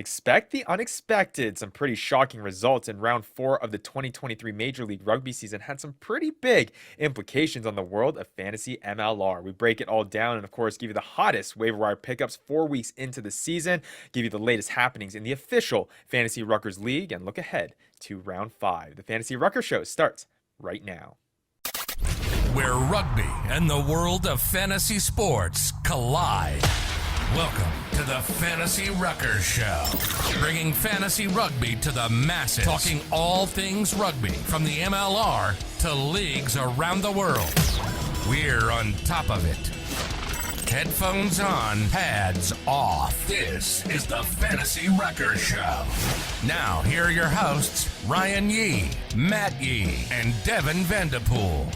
Expect the unexpected. Some pretty shocking results in round 4 of the 2023 Major League Rugby season had some pretty big implications on the world of fantasy MLR. We break it all down and, of course, give you the hottest waiver wire pickups 4 weeks into the season, give you the latest happenings in the official Fantasy Ruckers League, and look ahead to round 5. The Fantasy Rucker Show starts right now. Where rugby and the world of fantasy sports collide. Welcome to the Fantasy Ruckers Show, bringing fantasy rugby to the masses, talking all things rugby from the MLR to leagues around the world. We're on top of it. Headphones on, pads off. This is the Fantasy Ruckers Show. Now, here are your hosts, Ryan Yee, Matt Yee, and Devin Vanderpool.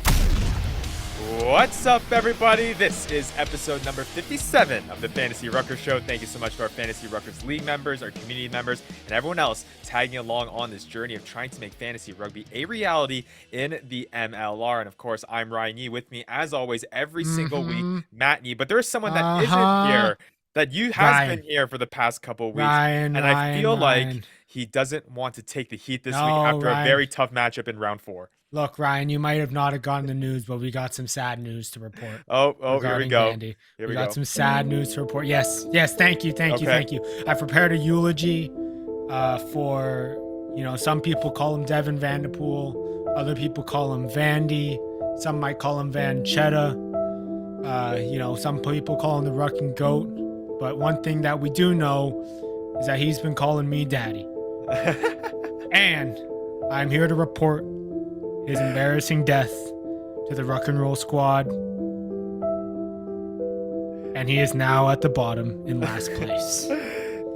What's up, everybody? This is episode number 57 of the Fantasy Ruckers Show. Thank you so much to our Fantasy Ruckers League members, our community members, and everyone else tagging along on this journey of trying to make fantasy rugby a reality in the MLR. And of course, I'm Ryan Yee. With me, as always, every single week, Matt Yee. But there's someone that isn't here, that has been here for the past couple weeks. I feel like he doesn't want to take the heat this week after a very tough matchup in round 4. Look, Ryan, you might have not have gotten the news, but we got some sad news to report. Oh, here we go. We got some sad news to report. Yes, thank you. I prepared a eulogy for, some people call him Devin Vanderpool. Other people call him Vandy. Some might call him Vanchetta. Some people call him the Rucking Goat. But one thing that we do know is that he's been calling me daddy. And I'm here to report his embarrassing death to the Rock and Roll squad. And he is now at the bottom in last place.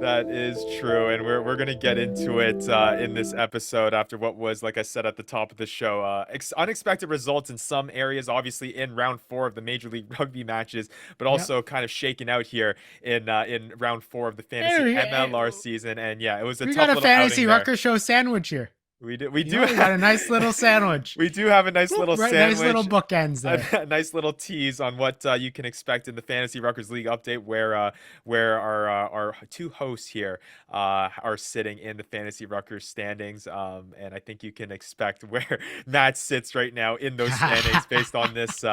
That is true, and we're going to get into it in this episode after what was, like I said at the top of the show, unexpected results in some areas, obviously in round 4 of the Major League Rugby matches, but also kind of shaking out here in round 4 of the Fantasy MLR season. And yeah, it was a tough little outing there. We got a Fantasy Rucker Show sandwich here. We got a nice little sandwich. We do have a nice little sandwich. Nice little bookends there. A nice little tease on what you can expect in the Fantasy Ruckers League update, where our two hosts here are sitting in the Fantasy Ruckers standings. And I think you can expect where Matt sits right now in those standings based on this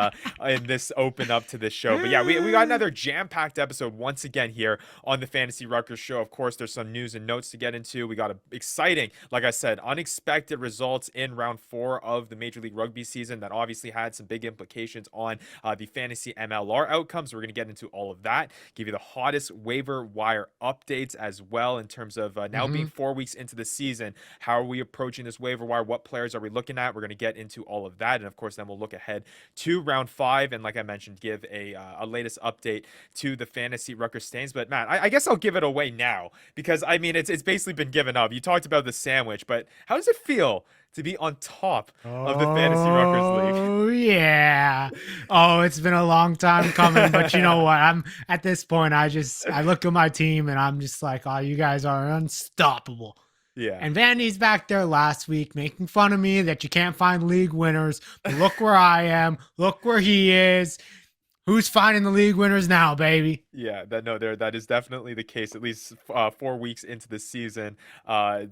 in this open up to this show. But yeah, we got another jam-packed episode once again here on the Fantasy Ruckers Show. Of course, there's some news and notes to get into. We got an exciting, like I said, unexpected results in round 4 of the Major League Rugby season that obviously had some big implications on the fantasy MLR outcomes. We're going to get into all of that, give you the hottest waiver wire updates as well in terms of now being 4 weeks into the season. How are we approaching this waiver wire? What players are we looking at? We're going to get into all of that. And of course, then we'll look ahead to round 5. And like I mentioned, give a latest update to the Fantasy Rucker standings. But Matt, I guess I'll give it away now because I mean, it's basically been given up. You talked about the sandwich, but how does it feel to be on top of the Fantasy Ruckers League? Oh, yeah. Oh, it's been a long time coming, but you know what? I'm at this point, I look at my team and I'm just like, oh, you guys are unstoppable. Yeah. And Vandy's back there last week making fun of me that you can't find league winners. But look where I am. Look where he is. Who's finding the league winners now, baby? Yeah, that is definitely the case. At least 4 weeks into the season,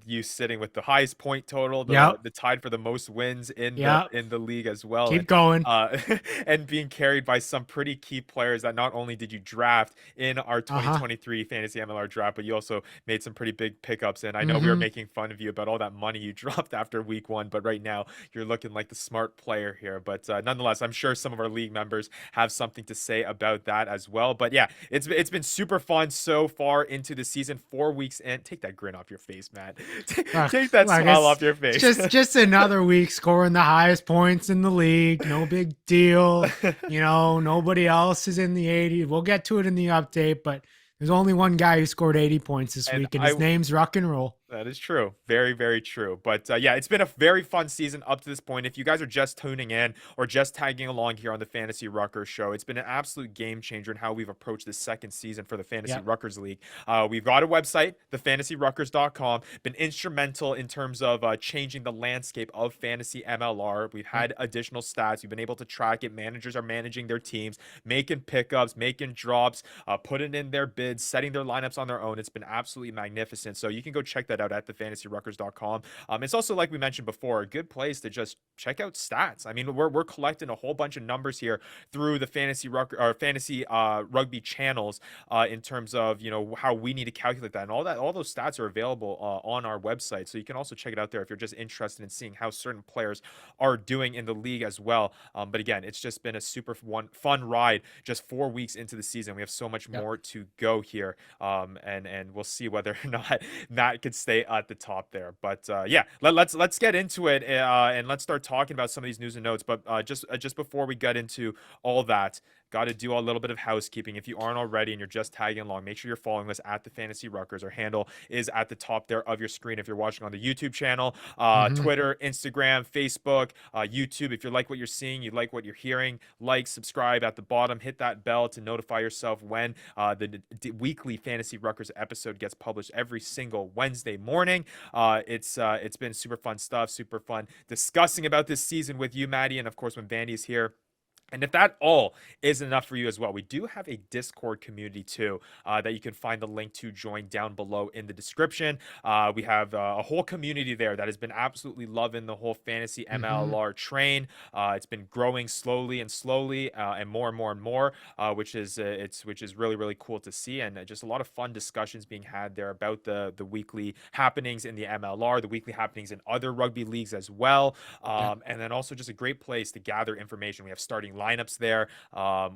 you sitting with the highest point total, the tied for the most wins in the league as well. Keep going. And being carried by some pretty key players that not only did you draft in our 2023 Fantasy MLR draft, but you also made some pretty big pickups. And I know we were making fun of you about all that money you dropped after week 1, but right now you're looking like the smart player here. But nonetheless, I'm sure some of our league members have something to say about that as well. But yeah, it's been super fun so far into the season. 4 weeks in. Take that grin off your face, Matt. Take that smile off your face. Just another week scoring the highest points in the league. No big deal. Nobody else is in the 80s. We'll get to it in the update, but there's only one guy who scored 80 points this week, and his name's Rock and Roll. That is true. Very, very true. But yeah, it's been a very fun season up to this point. If you guys are just tuning in or just tagging along here on the Fantasy Ruckers show, it's been an absolute game changer in how we've approached this second season for the Fantasy Yep. Ruckers League. We've got a website, thefantasyruckers.com, been instrumental in terms of changing the landscape of fantasy MLR. We've had additional stats. We've been able to track it. Managers are managing their teams, making pickups, making drops, putting in their bids, setting their lineups on their own. It's been absolutely magnificent. So you can go check that out at thefantasyruckers.com. It's also, like we mentioned before, a good place to just check out stats. I mean, we're collecting a whole bunch of numbers here through the fantasy rugby channels in terms of how we need to calculate that, and all those stats are available on our website. So you can also check it out there if you're just interested in seeing how certain players are doing in the league as well. But again, it's just been a super fun ride. Just 4 weeks into the season, we have so much more to go here, and we'll see whether or not Matt could stay at the top there. But yeah, let's get into it, and let's start talking about some of these news and notes. But just before we get into all that, got to do a little bit of housekeeping. If you aren't already and you're just tagging along, make sure you're following us at the Fantasy Ruckers. Our handle is at the top there of your screen if you're watching on the YouTube channel, Twitter, Instagram, Facebook, YouTube. If you like what you're seeing, you like what you're hearing, like, subscribe at the bottom, hit that bell to notify yourself when the weekly Fantasy Ruckers episode gets published every single Wednesday morning. It's been super fun stuff, super fun discussing about this season with you, Maddie, and of course when Vandy's here. And if that all isn't enough for you as well, we do have a Discord community too that you can find the link to join down below in the description. We have a whole community there that has been absolutely loving the whole fantasy MLR train. It's been growing slowly and more and more and more, which is really, really cool to see, and just a lot of fun discussions being had there about the weekly happenings in the MLR, the weekly happenings in other rugby leagues as well, and then also just a great place to gather information. We have starting lineups there.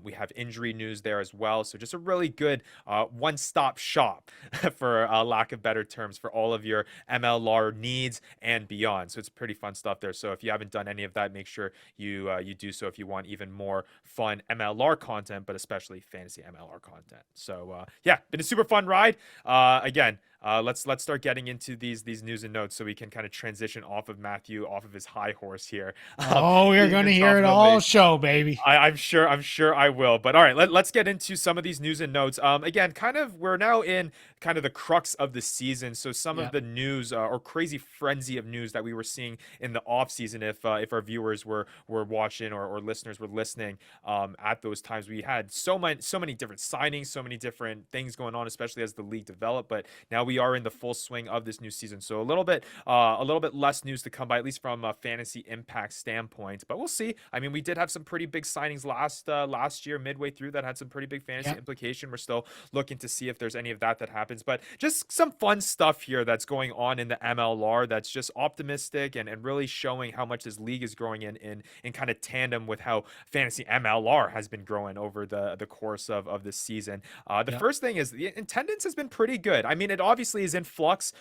We have injury news there as well. So just a really good one-stop shop, for lack of better terms, for all of your MLR needs and beyond. So it's pretty fun stuff there. So if you haven't done any of that, make sure you do so if you want even more fun MLR content, but especially fantasy MLR content. So yeah, been a super fun ride. Again, let's start getting into these news and notes so we can kind of transition off of Matthew, off of his high horse here. Oh, you're gonna hear it all show, baby. I'm sure I will. But all right, let's get into some of these news and notes. Again, we're now in kind of the crux of the season. So some of the news or crazy frenzy of news that we were seeing in the off season, if our viewers were watching or listeners were listening at those times, we had so many different signings, so many different things going on, especially as the league developed. But now we are in the full swing of this new season, so a little bit less news to come by, at least from a fantasy impact standpoint. But we'll see. I mean, we did have some pretty big signings last year, midway through, that had some pretty big fantasy implication. We're still looking to see if there's any of that happens, but just some fun stuff here that's going on in the MLR that's just optimistic and really showing how much this league is growing in kind of tandem with how fantasy MLR has been growing over the course of this season. The first thing is the attendance has been pretty good. I mean, it obviously is in flux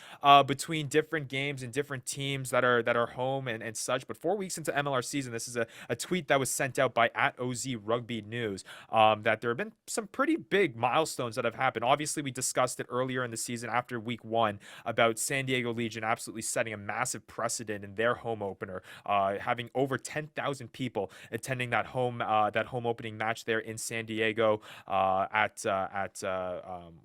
between different games and different teams that are home and such, but 4 weeks into MLR season, this is a tweet that was sent out by @OZ Rugby News that there have been some pretty big milestones that have happened. Obviously, we discussed it earlier in the season after week 1 about San Diego Legion absolutely setting a massive precedent in their home opener, having over 10,000 people attending that home opening match there in San Diego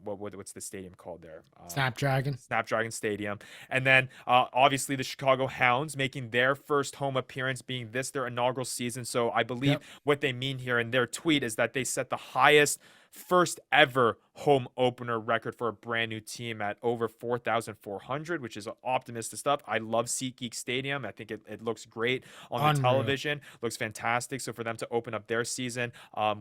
what's the stadium called there? Snapdragon Stadium. And then obviously the Chicago Hounds making their first home appearance, being their inaugural season. So I believe what they mean here in their tweet is that they set the highest first ever home opener record for a brand new team at over 4,400, which is optimistic stuff. I love SeatGeek Stadium. I think it looks great on the television. Looks fantastic. So for them to open up their season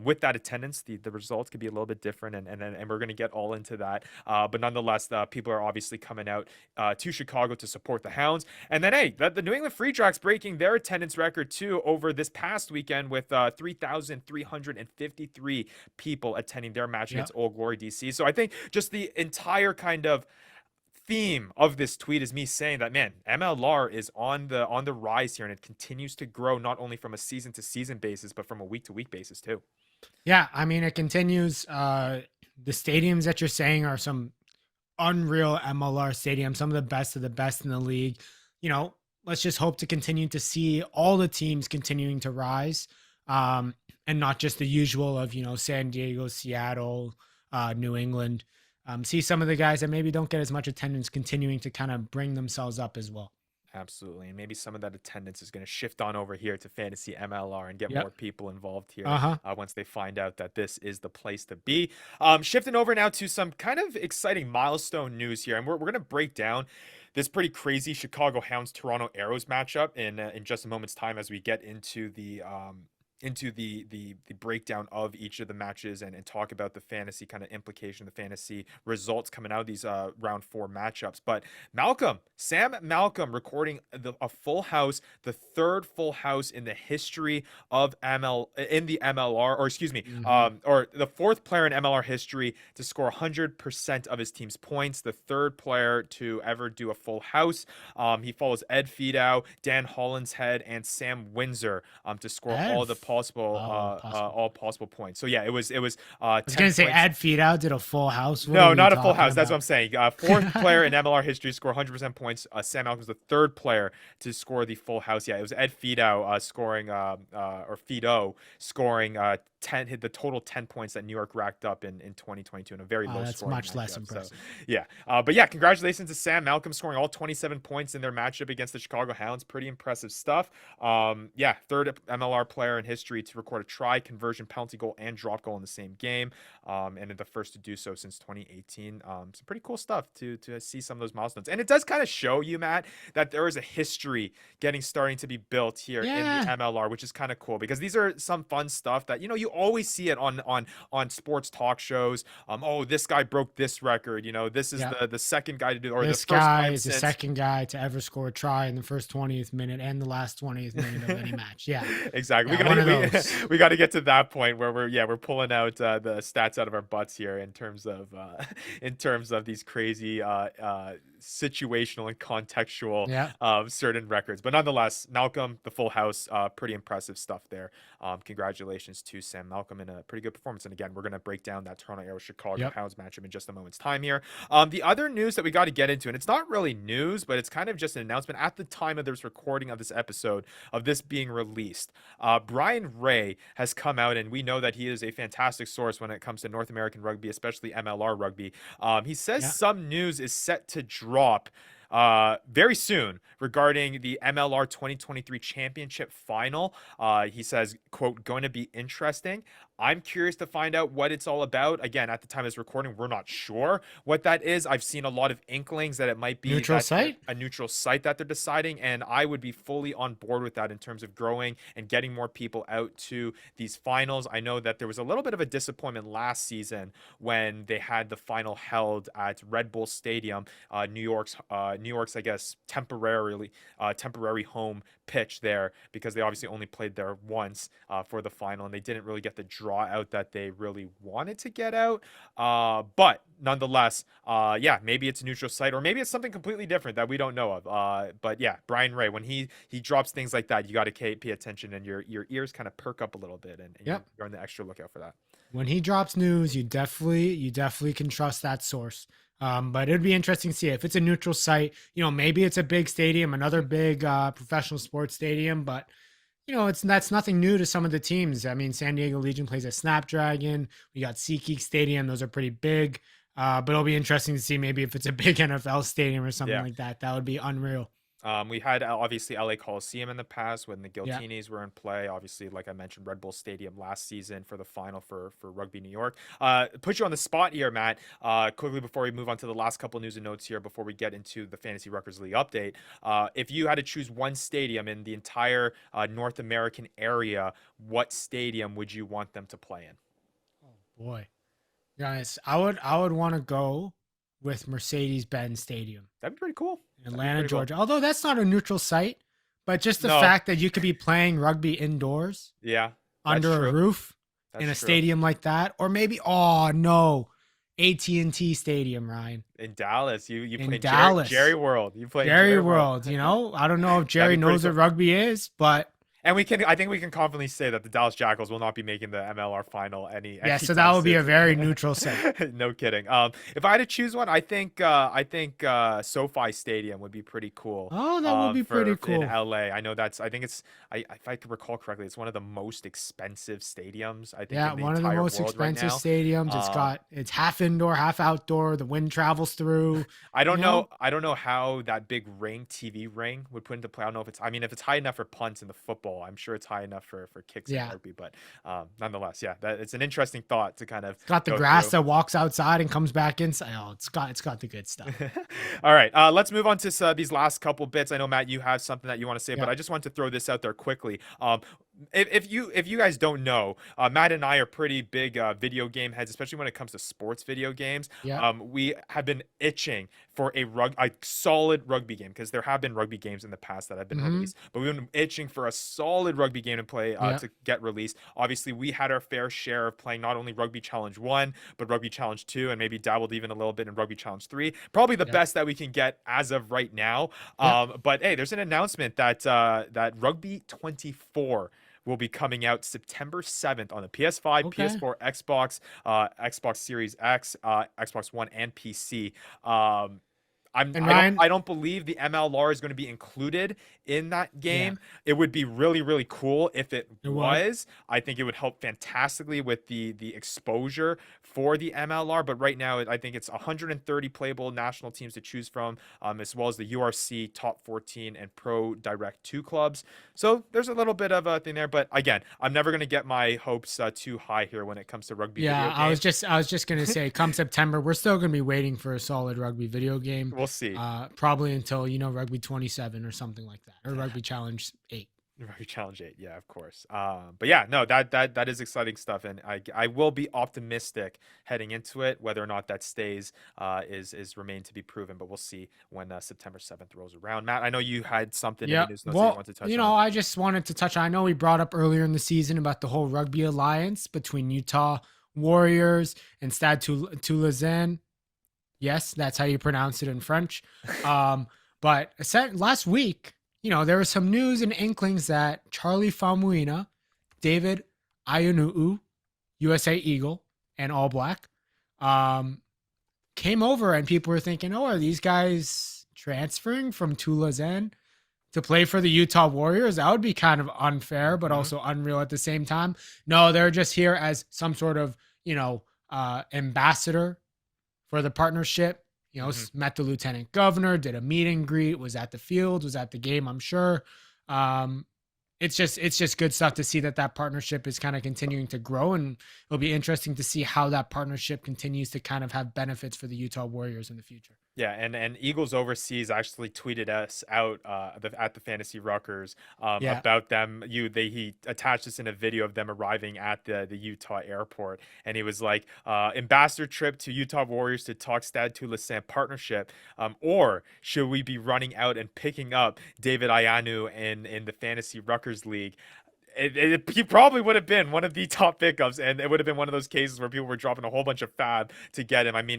with that attendance, the results could be a little bit different, and we're going to get all into that. But nonetheless, people are obviously coming out to Chicago to support the Hounds. And then, hey, the New England Free Jacks breaking their attendance record too over this past weekend with 3,353 people attending their match against Old Glory DC. So I think just the entire kind of theme of this tweet is me saying that, man, MLR is on the rise here, and it continues to grow not only from a season to season basis, but from a week to week basis too. Yeah, I mean, it continues. The stadiums that you're saying are some unreal MLR stadium, some of the best of the best in the league. You know, let's just hope to continue to see all the teams continuing to rise, and not just the usual of, San Diego, Seattle, New England. See some of the guys that maybe don't get as much attendance continuing to kind of bring themselves up as well. Absolutely. And maybe some of that attendance is going to shift on over here to Fantasy MLR and get Yep. more people involved here Uh-huh. once they find out that this is the place to be. Shifting over now to some kind of exciting milestone news here. And we're going to break down this pretty crazy Chicago Hounds Toronto Arrows matchup in just a moment's time as we get into the breakdown of each of the matches and talk about the fantasy kind of implication, the fantasy results coming out of these round 4 matchups. But Sam Malcolm recording a full house, the third full house in the history of the MLR, or excuse me, or the fourth player in MLR history to score 100% of his team's points, the third player to ever do a full house. He follows Ed Fidow, Dan Hollinshead, and Sam Windsor to score all the all possible points. So yeah, it was. I was gonna say Ad Fidow did a full house. No, not a full house. That's what I'm saying. Fourth player in MLR history to score 100% points. Sam Malcolm was the third player to score the full house. Yeah, it was Ed Fidow scoring, or Fido scoring 10, hit the total 10 points that New York racked up in 2022 in a very low That's scoring much less matchup. impressive. So, yeah, but yeah, congratulations to Sam Malcolm scoring all 27 points in their matchup against the Chicago Hounds. Pretty impressive stuff. Yeah, third MLR player in history to record a try, conversion, penalty goal, and drop goal in the same game, and the first to do so since 2018. Some pretty cool stuff to see some of those milestones, and it does kind of show you, Matt, that there is a history starting to be built here in the MLR, which is kind of cool because these are some fun stuff that you always see it on sports talk shows. Oh, this guy broke this record. This is the second guy to do, or this the first guy time is the second guy to ever score a try in the first 20th minute and the last 20th minute of any match. Yeah, exactly. Yeah, we got to get to that point where we're pulling out the stats out of our butts here in terms of these crazy situational and contextual certain records. But nonetheless, Malcolm, the full house, pretty impressive stuff there. Congratulations to Sam Malcolm in a pretty good performance. And again, we're going to break down that Toronto Arrows Chicago Hounds matchup in just a moment's time here. The other news that we got to get into, and it's not really news, but it's kind of just an announcement at the time of this recording of this episode, of this being released. Brian Ray has come out, and we know that he is a fantastic source when it comes to North American rugby, especially MLR rugby. He says some news is set to drop very soon regarding the MLR 2023 championship final. He says, quote, going to be interesting. I'm curious to find out what it's all about. Again, at the time of this recording, we're not sure what that is. I've seen a lot of inklings that it might be a neutral site that they're deciding, and I would be fully on board with that in terms of growing and getting more people out to these finals. I know that there was a little bit of a disappointment last season when they had the final held at Red Bull Stadium, New York's, I guess, temporary home pitch there, because they obviously only played there once for the final, and they didn't really get the draw out that they really wanted to get out. But nonetheless, maybe it's a neutral site, or maybe it's something completely different that we don't know of. But yeah, Brian Ray, when he drops things like that, you got to pay attention, and your ears kind of perk up a little bit, and you're on the extra lookout for that. When he drops news, you definitely can trust that source. But it'd be interesting to see if it's a neutral site. Maybe it's a big stadium, another big professional sports stadium, but that's nothing new to some of the teams. I mean, San Diego Legion plays at Snapdragon. We got SeaTac Stadium; those are pretty big. But it'll be interesting to see maybe if it's a big NFL stadium or something like that. That would be unreal. We had obviously LA Coliseum in the past when the Giltinis were in play. Obviously, like I mentioned, Red Bull Stadium last season for the final for Rugby New York. Put you on the spot here, Matt. Quickly before we move on to the last couple of news and notes here, before we get into the Fantasy Ruckers League update, if you had to choose one stadium in the entire North American area, what stadium would you want them to play in? Oh boy, guys, I would want to go with Mercedes-Benz Stadium. That'd be pretty cool. Atlanta, Georgia. Cool. Although that's not a neutral site, but just the fact that you could be playing rugby indoors. Yeah. Under a roof in a stadium like that. Or maybe, AT&T Stadium, Ryan. In Dallas. You play Dallas. Jerry World. You play Jerry World. I don't know if Jerry knows what rugby is, but And I think we can confidently say that the Dallas Jackals will not be making the MLR final Yeah, so that would be a very neutral set. No kidding. If I had to choose one, I think SoFi Stadium would be pretty cool. Oh, that would be pretty In cool. LA. I know I think if I can recall correctly, it's one of the most expensive stadiums, I think, Yeah, in the one of the entire most world right expensive now. stadiums. It's half indoor, half outdoor. The wind travels through. I don't You know. know? I don't know how that big TV ring would put into play. I don't know if it's. I mean, if it's high enough for punts in the football, I'm sure it's high enough for kicks in Yeah. rugby. But nonetheless, yeah, it's an interesting thought to kind of. It's got the go grass through. that walks outside and comes back inside. Oh, it's got the good stuff. All right, let's move on to these last couple bits. I know, Matt, you have something that you want to say, Yeah. but I just want to throw this out there quickly. If you guys don't know, Matt and I are pretty big video game heads, especially when it comes to sports video games. Yeah. We have been itching for a solid rugby game, because there have been rugby games in the past that have been released, but we've been itching for a solid rugby game to play to get released. Obviously, we had our fair share of playing not only Rugby Challenge 1, but Rugby Challenge 2, and maybe dabbled even a little bit in Rugby Challenge 3. Probably the best that we can get as of right now. But hey, there's an announcement that Rugby 24 will be coming out September 7th on the PS5, PS4, Xbox, Xbox Series X, Xbox One, and PC. I don't believe the MLR is going to be included in that game. It would be really, really cool if it was. I think it would help fantastically with the exposure for the MLR. But right now, I think it's 130 playable national teams to choose from, as well as the URC Top 14 and Pro Direct 2 clubs. So there's a little bit of a thing there. But again, I'm never going to get my hopes too high here when it comes to rugby video games. I was just going to say, come September, we're still going to be waiting for a solid rugby video game. We'll see. Probably until, Rugby 27 or something like that, or Rugby Challenge 8. Rugby Challenge 8, yeah, of course. But yeah, no, that is exciting stuff, and I will be optimistic heading into it. Whether or not that stays is remain to be proven, but we'll see when September 7th rolls around. Matt, I know you had something in the news notes that you wanted to touch on. I just wanted to touch on, I know we brought up earlier in the season about the whole rugby alliance between Utah Warriors and Stade Toulousain. Yes, that's how you pronounce it in French. But last week, there was some news and inklings that Charlie Faumuina, David Ayunuu, USA Eagle, and All Black, came over, and people were thinking, oh, are these guys transferring from Toulousain to play for the Utah Warriors? That would be kind of unfair, but also unreal at the same time. No, they're just here as some sort of, ambassador for the partnership. Met the lieutenant governor, did a meet and greet, was at the field, was at the game, I'm sure. It's just good stuff to see that partnership is kind of continuing to grow, and it'll be interesting to see how that partnership continues to kind of have benefits for the Utah Warriors in the future. Yeah, and Eagles Overseas actually tweeted us out at the Fantasy Ruckers about them. He attached us in a video of them arriving at the Utah airport, and he was like, ambassador trip to Utah Warriors to talk Stade Toulousain partnership, or should we be running out and picking up David Ayanu in the Fantasy Ruckers League? He probably would have been one of the top pickups, and it would have been one of those cases where people were dropping a whole bunch of fab to get him. I mean,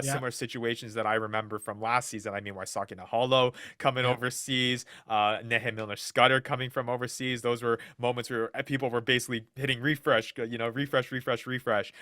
similar situations that I remember from last season. I mean, Waisake Naholo coming overseas, Nehe Milner-Scudder coming from overseas. Those were moments where people were basically hitting refresh, refresh,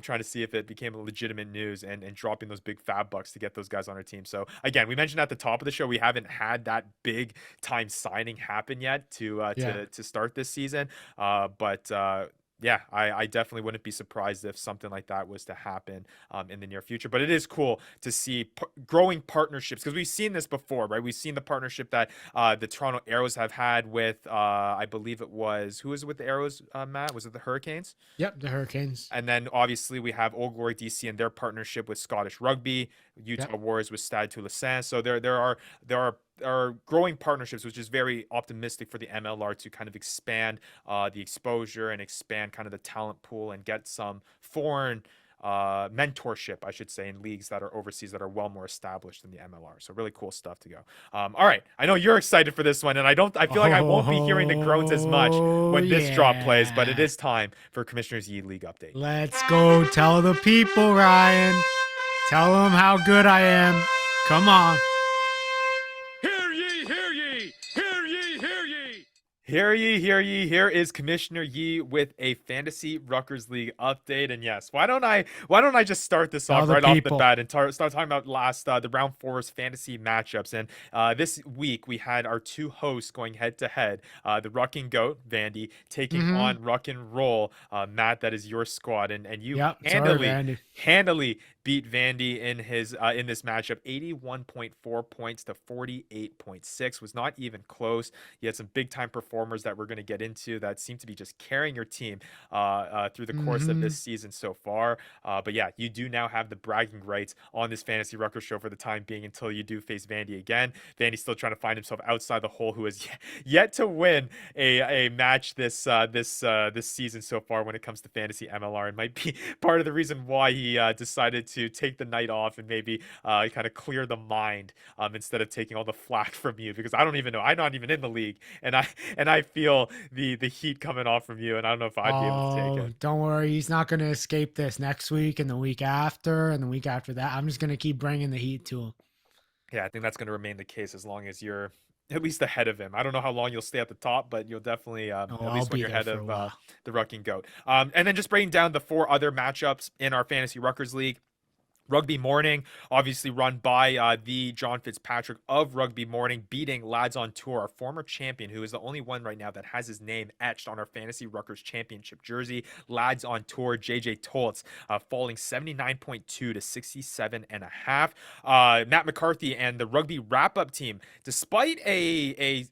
trying to see if it became a legitimate news, and dropping those big fab bucks to get those guys on our team. So again, we mentioned at the top of the show, we haven't had that big time signing happen yet to start this season. But I definitely wouldn't be surprised if something like that was to happen in the near future. But it is cool to see growing partnerships, because we've seen this before, right? We've seen the partnership that the Toronto Arrows have had with, I believe it was, who was it with the Arrows, Matt? Was it the Hurricanes? Yep, the Hurricanes. And then obviously we have Old Glory DC and their partnership with Scottish Rugby, Utah Warriors with Stade Toulousain. So there are growing partnerships, which is very optimistic for the MLR to kind of expand the exposure and expand kind of the talent pool and get some foreign mentorship, I should say, in leagues that are overseas that are well more established than the MLR. So really cool stuff to go. All right, I know you're excited for this one, and I feel like I won't be hearing the groans as much when this drop plays, but it is time for Commissioner's Yi League update. Let's go tell the people, Ryan. Tell them how good I am. Come on. Hear ye, hear ye, hear ye, hear ye. Hear ye, hear ye. Here is Commissioner Yee with a Fantasy Ruckers League update. And yes, why don't I just start this Tell off the right off the people. bat and start talking about the round four's fantasy matchups. And this week we had our two hosts going head to head. The Ruck and Goat, Vandy, taking Mm-hmm. on Ruck and Roll, Matt. That is your squad, and you Yep. Sorry, handily Vandy. handily beat Vandy in his in this matchup. 81.4 points to 48.6, was not even close. You had some big time performers that we're going to get into that seem to be just carrying your team through the course of Mm-hmm. this season so far. But yeah, you do now have the bragging rights on this Fantasy Ruckers show for the time being until you do face Vandy again. Vandy's still trying to find himself outside the hole, who has yet to win a match this season so far when it comes to fantasy MLR, and might be part of the reason why he decided to take the night off and maybe kind of clear the mind instead of taking all the flack from you, because I don't even know. I'm not even in the league, and I feel the heat coming off from you, and I don't know if I'd be able to take Oh, it. don't worry. He's not going to escape this next week and the week after and the week after that. I'm just going to keep bringing the heat to him. Yeah, I think that's going to remain the case as long as you're at least ahead of him. I don't know how long you'll stay at the top, but you'll definitely, Oh, at I'll least when be you're there ahead for a of while. the Rucking Goat. And then just breaking down the four other matchups in our Fantasy Ruckers League. Rugby Morning, obviously run by the John Fitzpatrick of Rugby Morning, beating Lads on Tour, our former champion, who is the only one right now that has his name etched on our Fantasy Ruckers Championship jersey. Lads on Tour, JJ Toltz, falling 79.2 to 67.5. Matt McCarthy and the Rugby Wrap-Up team, despite a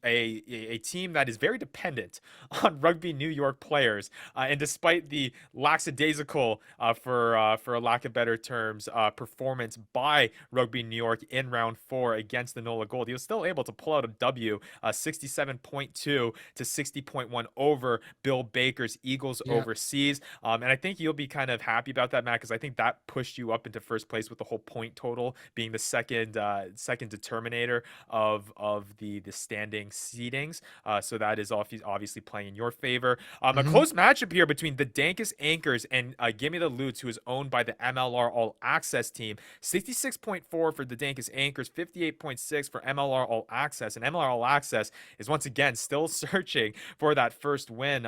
team that is very dependent on Rugby New York players, and despite the lackadaisical, for a lack of better terms, performance by Rugby New York in round 4 against the NOLA Gold, he was still able to pull out a W, 67.2 to 60.1 over Bill Baker's Eagles Yeah. overseas. And I think you'll be kind of happy about that, Matt, because I think that pushed you up into first place with the whole point total being the second determinator of the standing seedings. So that is obviously playing in your favor. A Mm-hmm. close matchup here between the Dankest Anchors and Gimme the Loots, who is owned by the MLR All Access team. 66.4 for the Dankest Anchors, 58.6 for MLR All Access. And MLR All Access is once again still searching for that first win.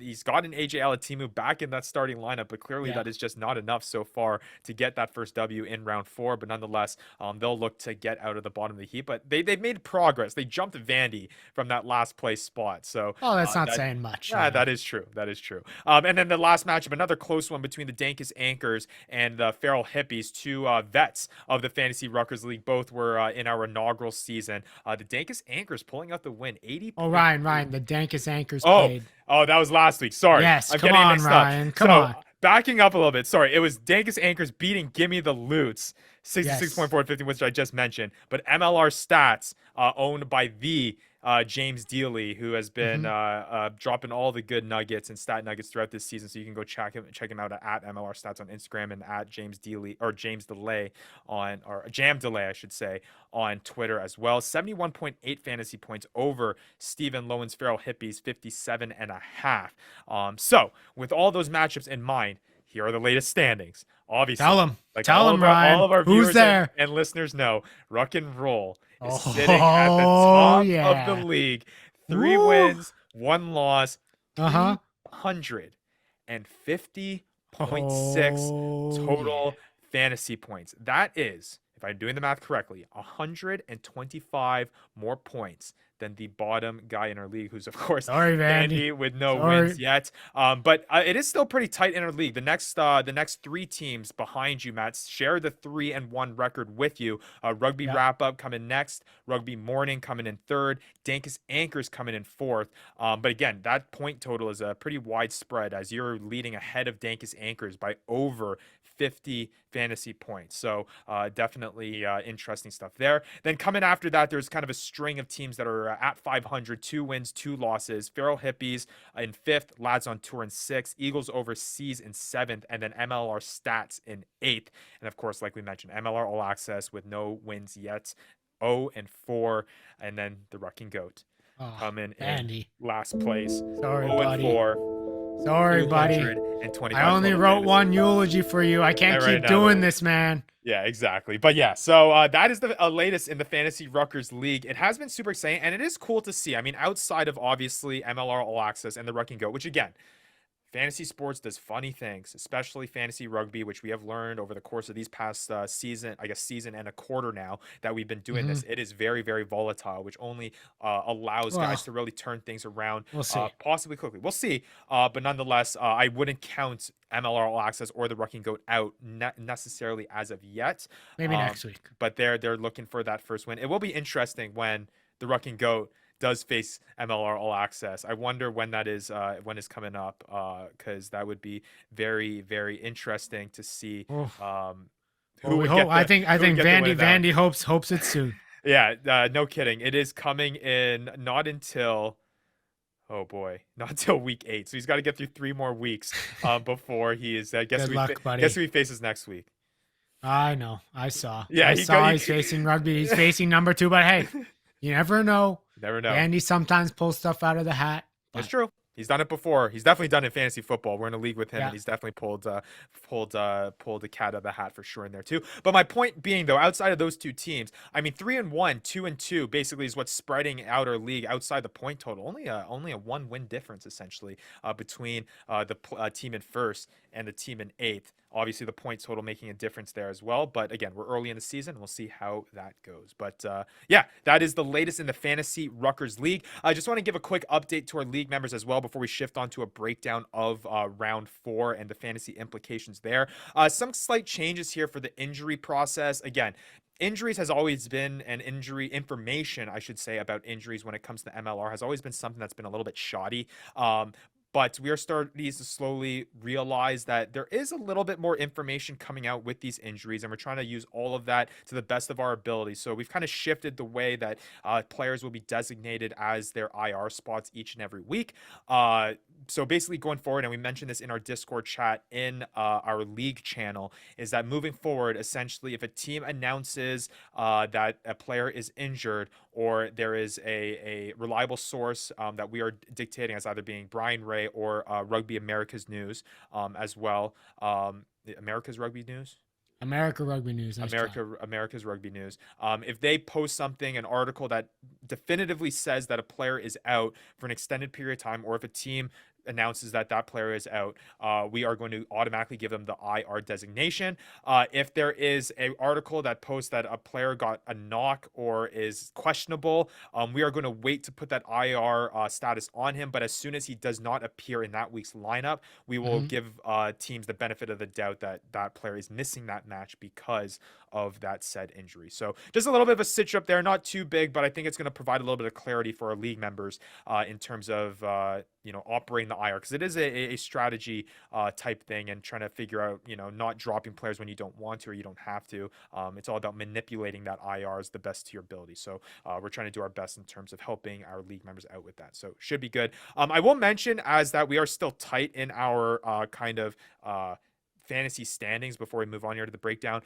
He's got an AJ Alatimu back in that starting lineup, but clearly Yeah. that is just not enough so far to get that first W in round 4. But nonetheless, they'll look to get out of the bottom of the heap. But they've made progress. They jumped Vandy from that last place spot. So Oh, that's not that saying much. yeah, that is true. That is true. And then the last matchup, another close one between the Dankest Anchors and the Feral Hippies, two vets of the Fantasy Ruckers League. Both were in our inaugural season. The Dankest Anchors pulling out the win, 80. Oh, Ryan, the Dankest Anchors Oh, played. oh, that was last week. Sorry, Yes, I'm come getting on, mixed Ryan, up. come So on. backing up a little bit. Sorry, it was Dankest Anchors beating Gimme the Loots, 66.4 50, which I just mentioned. But MLR Stats, owned by the James Dealey, who has been dropping all the good nuggets and stat nuggets throughout this season. So you can go check him out at MLR Stats on Instagram and at James Dealey, or James Delay or Jam Delay, I should say, on Twitter as well. 71.8 fantasy points over Stephen Lowen's Feral Hippies, 57.5. So with all those matchups in mind, here are the latest standings. Obviously, Tell him. like Tell him, Ryan. all of our Who's viewers there? and listeners know, Ruck and Roll is Oh, sitting at the top of the yeah. league. 3 Woo. wins, 1 loss, Uh-huh. 350.6 Oh, total fantasy points. That is, if I'm doing the math correctly, 125 more points than the bottom guy in our league, who's of course Sorry, Vandy. with no Sorry. wins yet. But it is still pretty tight in our league. The next 3 teams behind you, Matt, share the 3-1 record with you. Rugby Yeah. Wrap Up coming next. Rugby Morning coming in 3rd. Dankest Anchors coming in 4th. But again, that point total is a pretty widespread as you're leading ahead of Dankest Anchors by over 50 fantasy points. So definitely interesting stuff there. Then coming after that, there's kind of a string of teams that are at 500, 2 wins, 2 losses. Feral Hippies in 5th, Lads on Tour in 6th, Eagles Overseas in 7th, and then MLR Stats in 8th. And of course, like we mentioned, MLR All Access with no wins yet, 0-4, and then the Rucking Goat Oh, coming in Vandy. last place, Sorry, 0-4. buddy. Sorry, buddy. 225 I only total wrote fantasy. one eulogy for you. I can't Right keep now, doing though. this, man. Yeah, exactly. But yeah, so that is the latest in the Fantasy Ruckers League. It has been super exciting, and it is cool to see. I mean, outside of obviously MLR All Access and the Ruck and Go, which again, fantasy sports does funny things, especially fantasy rugby, which we have learned over the course of these past season and a quarter now that we've been doing Mm-hmm. this. It is very, very volatile, which only allows Well, guys to really turn things around, we'll see. possibly quickly. We'll see. But nonetheless, I wouldn't count MLR All Access or the Rucking Goat out necessarily as of yet. Maybe next week. But they're looking for that first win. It will be interesting when the Rucking Goat does face MLR All Access. I wonder when that is when it's coming up, because that would be very, very interesting to see Oh. who Well, we would hope. get the, I think who would get the win of that one. Vandy hopes it's soon. Yeah, no kidding. It is coming in not until, oh boy, not until week 8. So he's got to get through 3 more weeks before he is. Guess Good luck, buddy. Guess who he faces next week? I know. I saw. Yeah, He's facing rugby. He's facing number 2. But hey, you never know. Never know. Andy sometimes pulls stuff out of the hat. That's true. He's done it before. He's definitely done it in fantasy football. We're in a league with him, Yeah. and he's definitely pulled a cat out of the hat for sure in there too. But my point being, though, outside of those 2 teams, I mean, 3-1, 2-2, basically is what's spreading out our league outside the point total. Only a 1-win difference essentially between the team in first and the team in 8th. Obviously, the point total making a difference there as well. But again, we're early in the season. We'll see how that goes. But yeah, that is the latest in the Fantasy Ruckers League. I just want to give a quick update to our league members as well before we shift on to a breakdown of round 4 and the fantasy implications there. Some slight changes here for the injury process. Again, injuries has always been, and injury information, I should say, about injuries when it comes to MLR has always been something that's been a little bit shoddy. But we are starting to slowly realize that there is a little bit more information coming out with these injuries, and we're trying to use all of that to the best of our ability. So we've kind of shifted the way that players will be designated as their IR spots each and every week. So basically going forward, and we mentioned this in our Discord chat in our league channel, is that moving forward, essentially, if a team announces that a player is injured, or there is a reliable source that we are dictating as either being Brian Ray or Rugby America's News as well. America's Rugby News? America Rugby News. Nice try. America's Rugby News. If they post something, an article that definitively says that a player is out for an extended period of time, or if a team announces that that player is out, we are going to automatically give them the IR designation. If there is an article that posts that a player got a knock or is questionable, we are going to wait to put that IR status on him. But as soon as he does not appear in that week's lineup, we will give teams the benefit of the doubt that that player is missing that match because of that said injury. So just a little bit of a stitch up there, not too big, but I think it's going to provide a little bit of clarity for our league members in terms of operating the IR, because it is a strategy type thing, and trying to figure out, not dropping players when you don't want to or you don't have to. It's all about manipulating that IR as the best to your ability. So we're trying to do our best in terms of helping our league members out with that. So should be good. I will mention as that we are still tight in our fantasy standings before we move on here to the breakdown.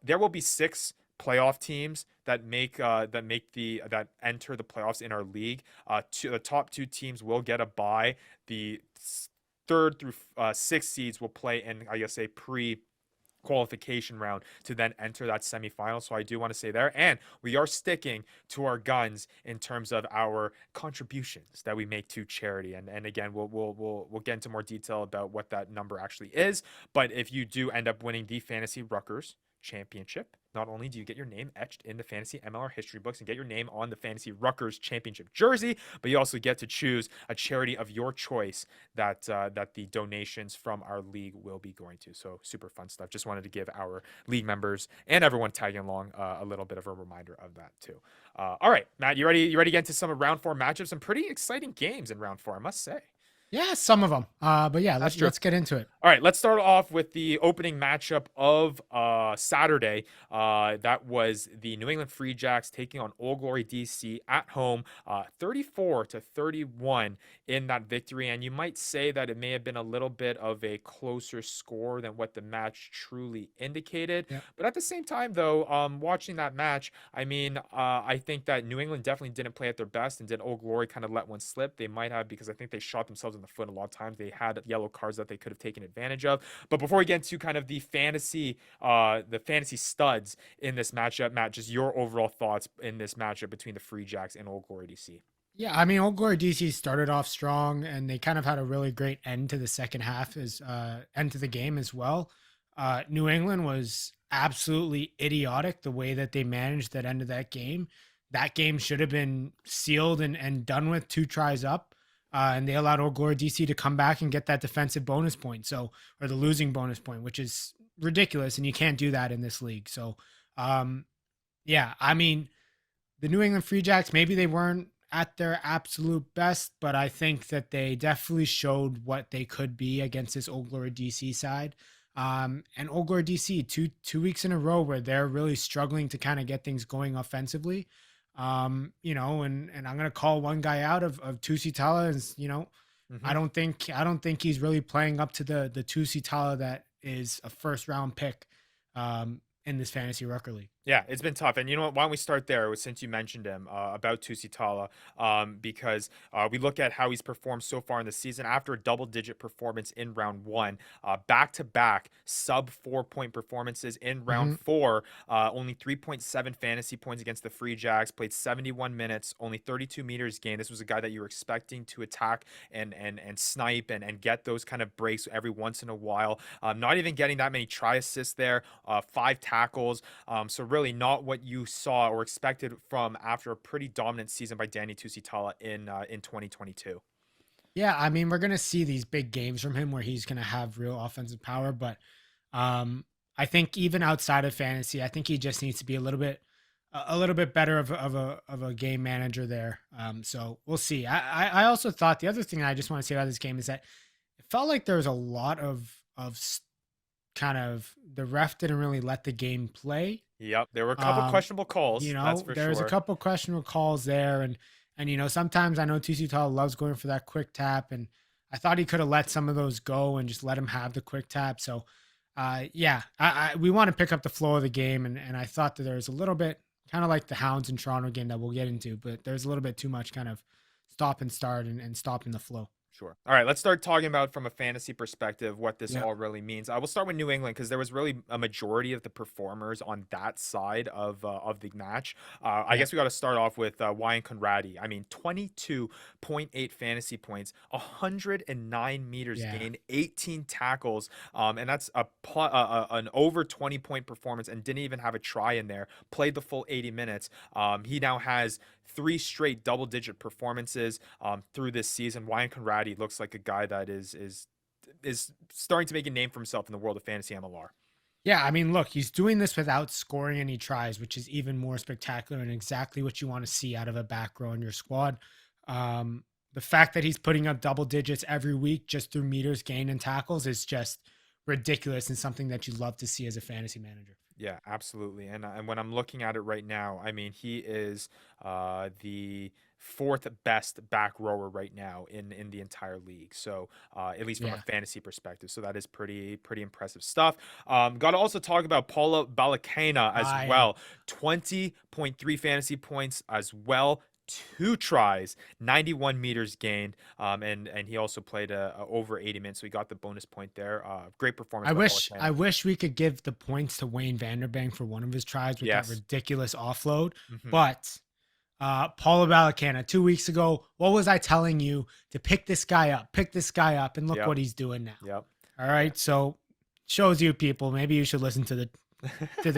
There will be 6 playoff teams that enter the playoffs in our league. The top 2 teams will get a bye. The 3rd through 6th seeds will play in, I guess, a qualification round to then enter that semifinal. So I do want to say there, and we are sticking to our guns in terms of our contributions that we make to charity. And again, we'll get into more detail about what that number actually is. But if you do end up winning the Fantasy Ruckers Championship, not only do you get your name etched in the Fantasy MLR history books and get your name on the Fantasy Ruckers Championship jersey, but you also get to choose a charity of your choice that the donations from our league will be going to. So super fun stuff. Just wanted to give our league members and everyone tagging along a little bit of a reminder of that too. All right, Matt, you ready? You ready to get into some round 4 matchups? Some pretty exciting games in round 4, I must say. Yeah, some of them. But yeah, let's get into it. All right, let's start off with the opening matchup of Saturday. That was the New England Free Jacks taking on Old Glory DC at home, 34-31 in that victory. And you might say that it may have been a little bit of a closer score than what the match truly indicated. Yeah. But at the same time, though, watching that match, I mean, I think that New England definitely didn't play at their best, and did Old Glory kind of let one slip? They might have, because I think they shot themselves in on the foot. A lot of times they had yellow cards that they could have taken advantage of. But before we get into kind of the fantasy studs in this matchup, Matt, just your overall thoughts in this matchup between the Free Jacks and Old Glory DC. Yeah, I mean, Old Glory DC started off strong, and they kind of had a really great end to the second half, as end to the game as well. New England was absolutely idiotic the way that they managed that end of that game. That game should have been sealed and done with 2 tries up, and they allowed Old Glory DC to come back and get that defensive bonus point, or the losing bonus point, which is ridiculous, and you can't do that in this league. So, yeah, I mean, the New England Free Jacks, maybe they weren't at their absolute best, but I think that they definitely showed what they could be against this Old Glory DC side. And Old Glory DC, two weeks in a row where they're really struggling to kind of get things going offensively. And I'm gonna call one guy out of Tusi Tala, is I don't think he's really playing up to the Tusi Tala that is a first round pick in this Fantasy Rucker League. Yeah, it's been tough. And you know what? Why don't we start there since you mentioned him about Tusitala? Because we look at how he's performed so far in the season after a double-digit performance in round 1, back-to-back sub 4-point performances in round 4, only 3.7 fantasy points against the Free Jacks, played 71 minutes, only 32 meters gained. This was a guy that you were expecting to attack and snipe and get those kind of breaks every once in a while. Not even getting that many try assists there, 5 tackles. So really not what you saw or expected from after a pretty dominant season by Danny Tusitala in 2022. Yeah, I mean, we're going to see these big games from him where he's going to have real offensive power, but I think even outside of fantasy, I think he just needs to be a little bit better of a game manager there. So we'll see. I also thought the other thing I just want to say about this game is that it felt like there was a lot of kind of the ref didn't really let the game play. Yep, there were a couple questionable calls. That's for there's sure. a couple questionable calls there, and sometimes I know TC Tall loves going for that quick tap, and I thought he could have let some of those go and just let him have the quick tap. So, we want to pick up the flow of the game, and I thought that there was a little bit kind of like the Hounds in Toronto game that we'll get into, but there's a little bit too much kind of stop and start and stopping the flow. Sure. All right, let's start talking about from a fantasy perspective what this all really means. I will start with New England because there was really a majority of the performers on that side of the match. I guess we got to start off with Wyan Conradi. I mean, 22.8 fantasy points, 109 meters gained, 18 tackles, and that's an over 20-point performance, and didn't even have a try in there. Played the full 80 minutes. He now has 3 straight double-digit performances through this season. Wyan Conradi looks like a guy that is starting to make a name for himself in the world of fantasy MLR. Yeah, I mean, look, he's doing this without scoring any tries, which is even more spectacular and exactly what you want to see out of a back row in your squad. The fact that he's putting up double digits every week just through meters gained and tackles is just ridiculous and something that you love to see as a fantasy manager. Yeah, absolutely. And when I'm looking at it right now, I mean, he is the 4th best back rower right now in the entire league. So at least from a fantasy perspective. So that is pretty impressive stuff. Got to also talk about Paula Balakena as well. 20.3 fantasy points as well. 2 tries, 91 meters gained, and he also played over 80 minutes, so he got the bonus point there. Great performance. I wish we could give the points to Wayne Vanderbank for one of his tries with that ridiculous offload. But Paula Balakena, 2 weeks ago, what was I telling you? To pick this guy up, and look what he's doing now. Yep. All right, so shows you people, maybe you should listen to the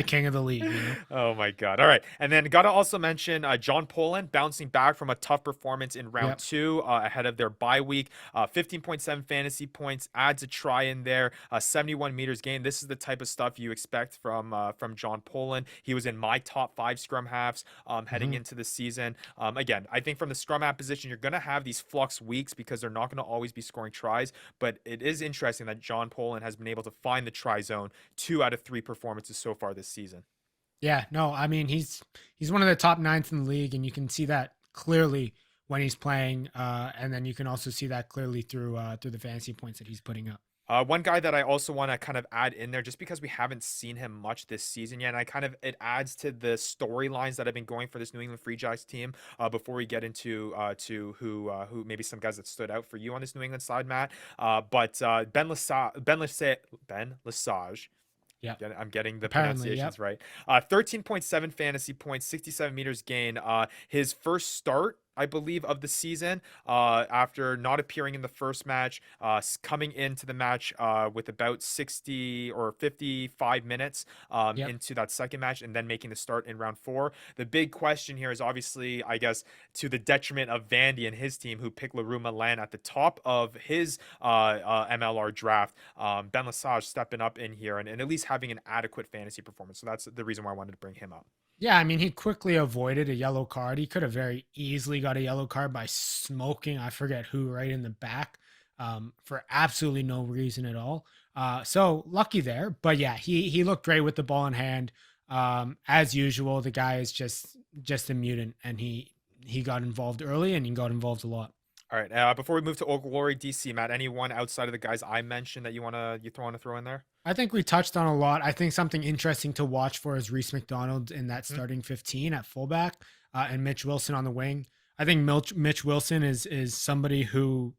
king of the league. Oh my God. All right. And then got to also mention John Poland bouncing back from a tough performance in round 2 ahead of their bye week. 15.7 fantasy points, adds a try in there, 71 meters gained. This is the type of stuff you expect from John Poland. He was in my top 5 scrum halves heading into the season. Again, I think from the scrum half position, you're going to have these flux weeks because they're not going to always be scoring tries, but it is interesting that John Poland has been able to find the try zone 2 out of 3 performances so far this season. Yeah, no, I mean, he's one of the top 9s in the league, and you can see that clearly when he's playing, and then you can also see that clearly through the fantasy points that he's putting up. One guy that I also want to kind of add in there, just because we haven't seen him much this season yet, and it adds to the storylines that have been going for this New England Free Jacks team. Before we get into to who maybe some guys that stood out for you on this New England side, Matt. But Ben Lesage. Yeah. I'm getting the Apparently, pronunciations yep. right. 13.7 fantasy points, 67 meters gain. His first start, I believe, of the season, after not appearing in the first match, coming into the match with about 60 or 55 minutes Yep. into that second match, and then making the start in round 4. The big question here is obviously, I guess, to the detriment of Vandy and his team, who picked Leroux Milan at the top of his MLR draft. Ben Lesage stepping up in here and at least having an adequate fantasy performance. So that's the reason why I wanted to bring him up. Yeah, I mean, he quickly avoided a yellow card. He could have very easily got a yellow card by smoking, I forget who, right in the back, for absolutely no reason at all. So lucky there. But yeah, he looked great with the ball in hand. As usual, the guy is just a mutant, and he got involved early, and he got involved a lot. All right. Before we move to Old Glory DC, Matt, anyone outside of the guys I mentioned that you want to throw in there? I think we touched on a lot. I think something interesting to watch for is Reese McDonald in that Mhm. starting 15 at fullback, and Mitch Wilson on the wing. I think Mitch Wilson is somebody who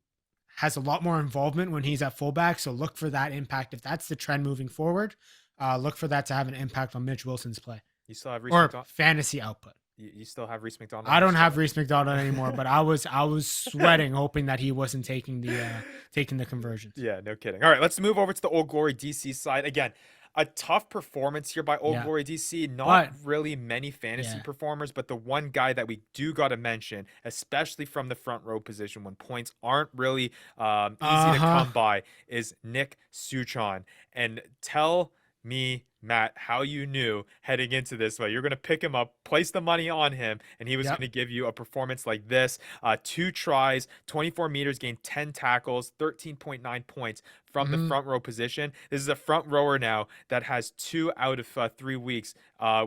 has a lot more involvement when he's at fullback. So look for that impact. If that's the trend moving forward, look for that to have an impact on Mitch Wilson's play You still have Reese or McDonald. fantasy output. You still have Reese McDonald. I on your don't have squad? Reese McDonald anymore, but I was sweating hoping that he wasn't taking the conversions. Yeah, no kidding. All right, let's move over to the Old Glory DC side. Again, a tough performance here by Old Yeah. Glory DC. Not But really many fantasy yeah. performers, but the one guy that we do got to mention, especially from the front row position when points aren't really easy to come by, is Nick Suchon. And tell me, Matt, how you knew heading into this way. You're going to pick him up, place the money on him, and he was Yep. going to give you a performance like this. 2 tries, 24 meters, gained 10 tackles, 13.9 points from the Mhm. front row position. This is a front rower now that has 2 out of 3 weeks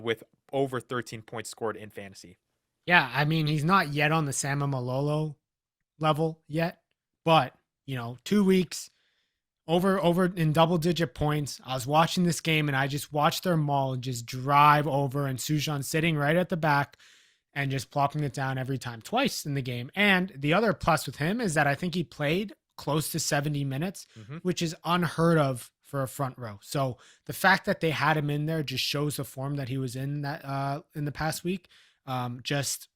with over 13 points scored in fantasy. Yeah, I mean, he's not yet on the Sama Malolo level yet, but 2 weeks over in double digit points. I was watching this game and I just watched their maul just drive over, and Sujan sitting right at the back and just plopping it down every time, twice in the game. And the other plus with him is that I think he played close to 70 minutes, Mm-hmm. which is unheard of for a front row. So the fact that they had him in there just shows the form that he was in that in the past week. Just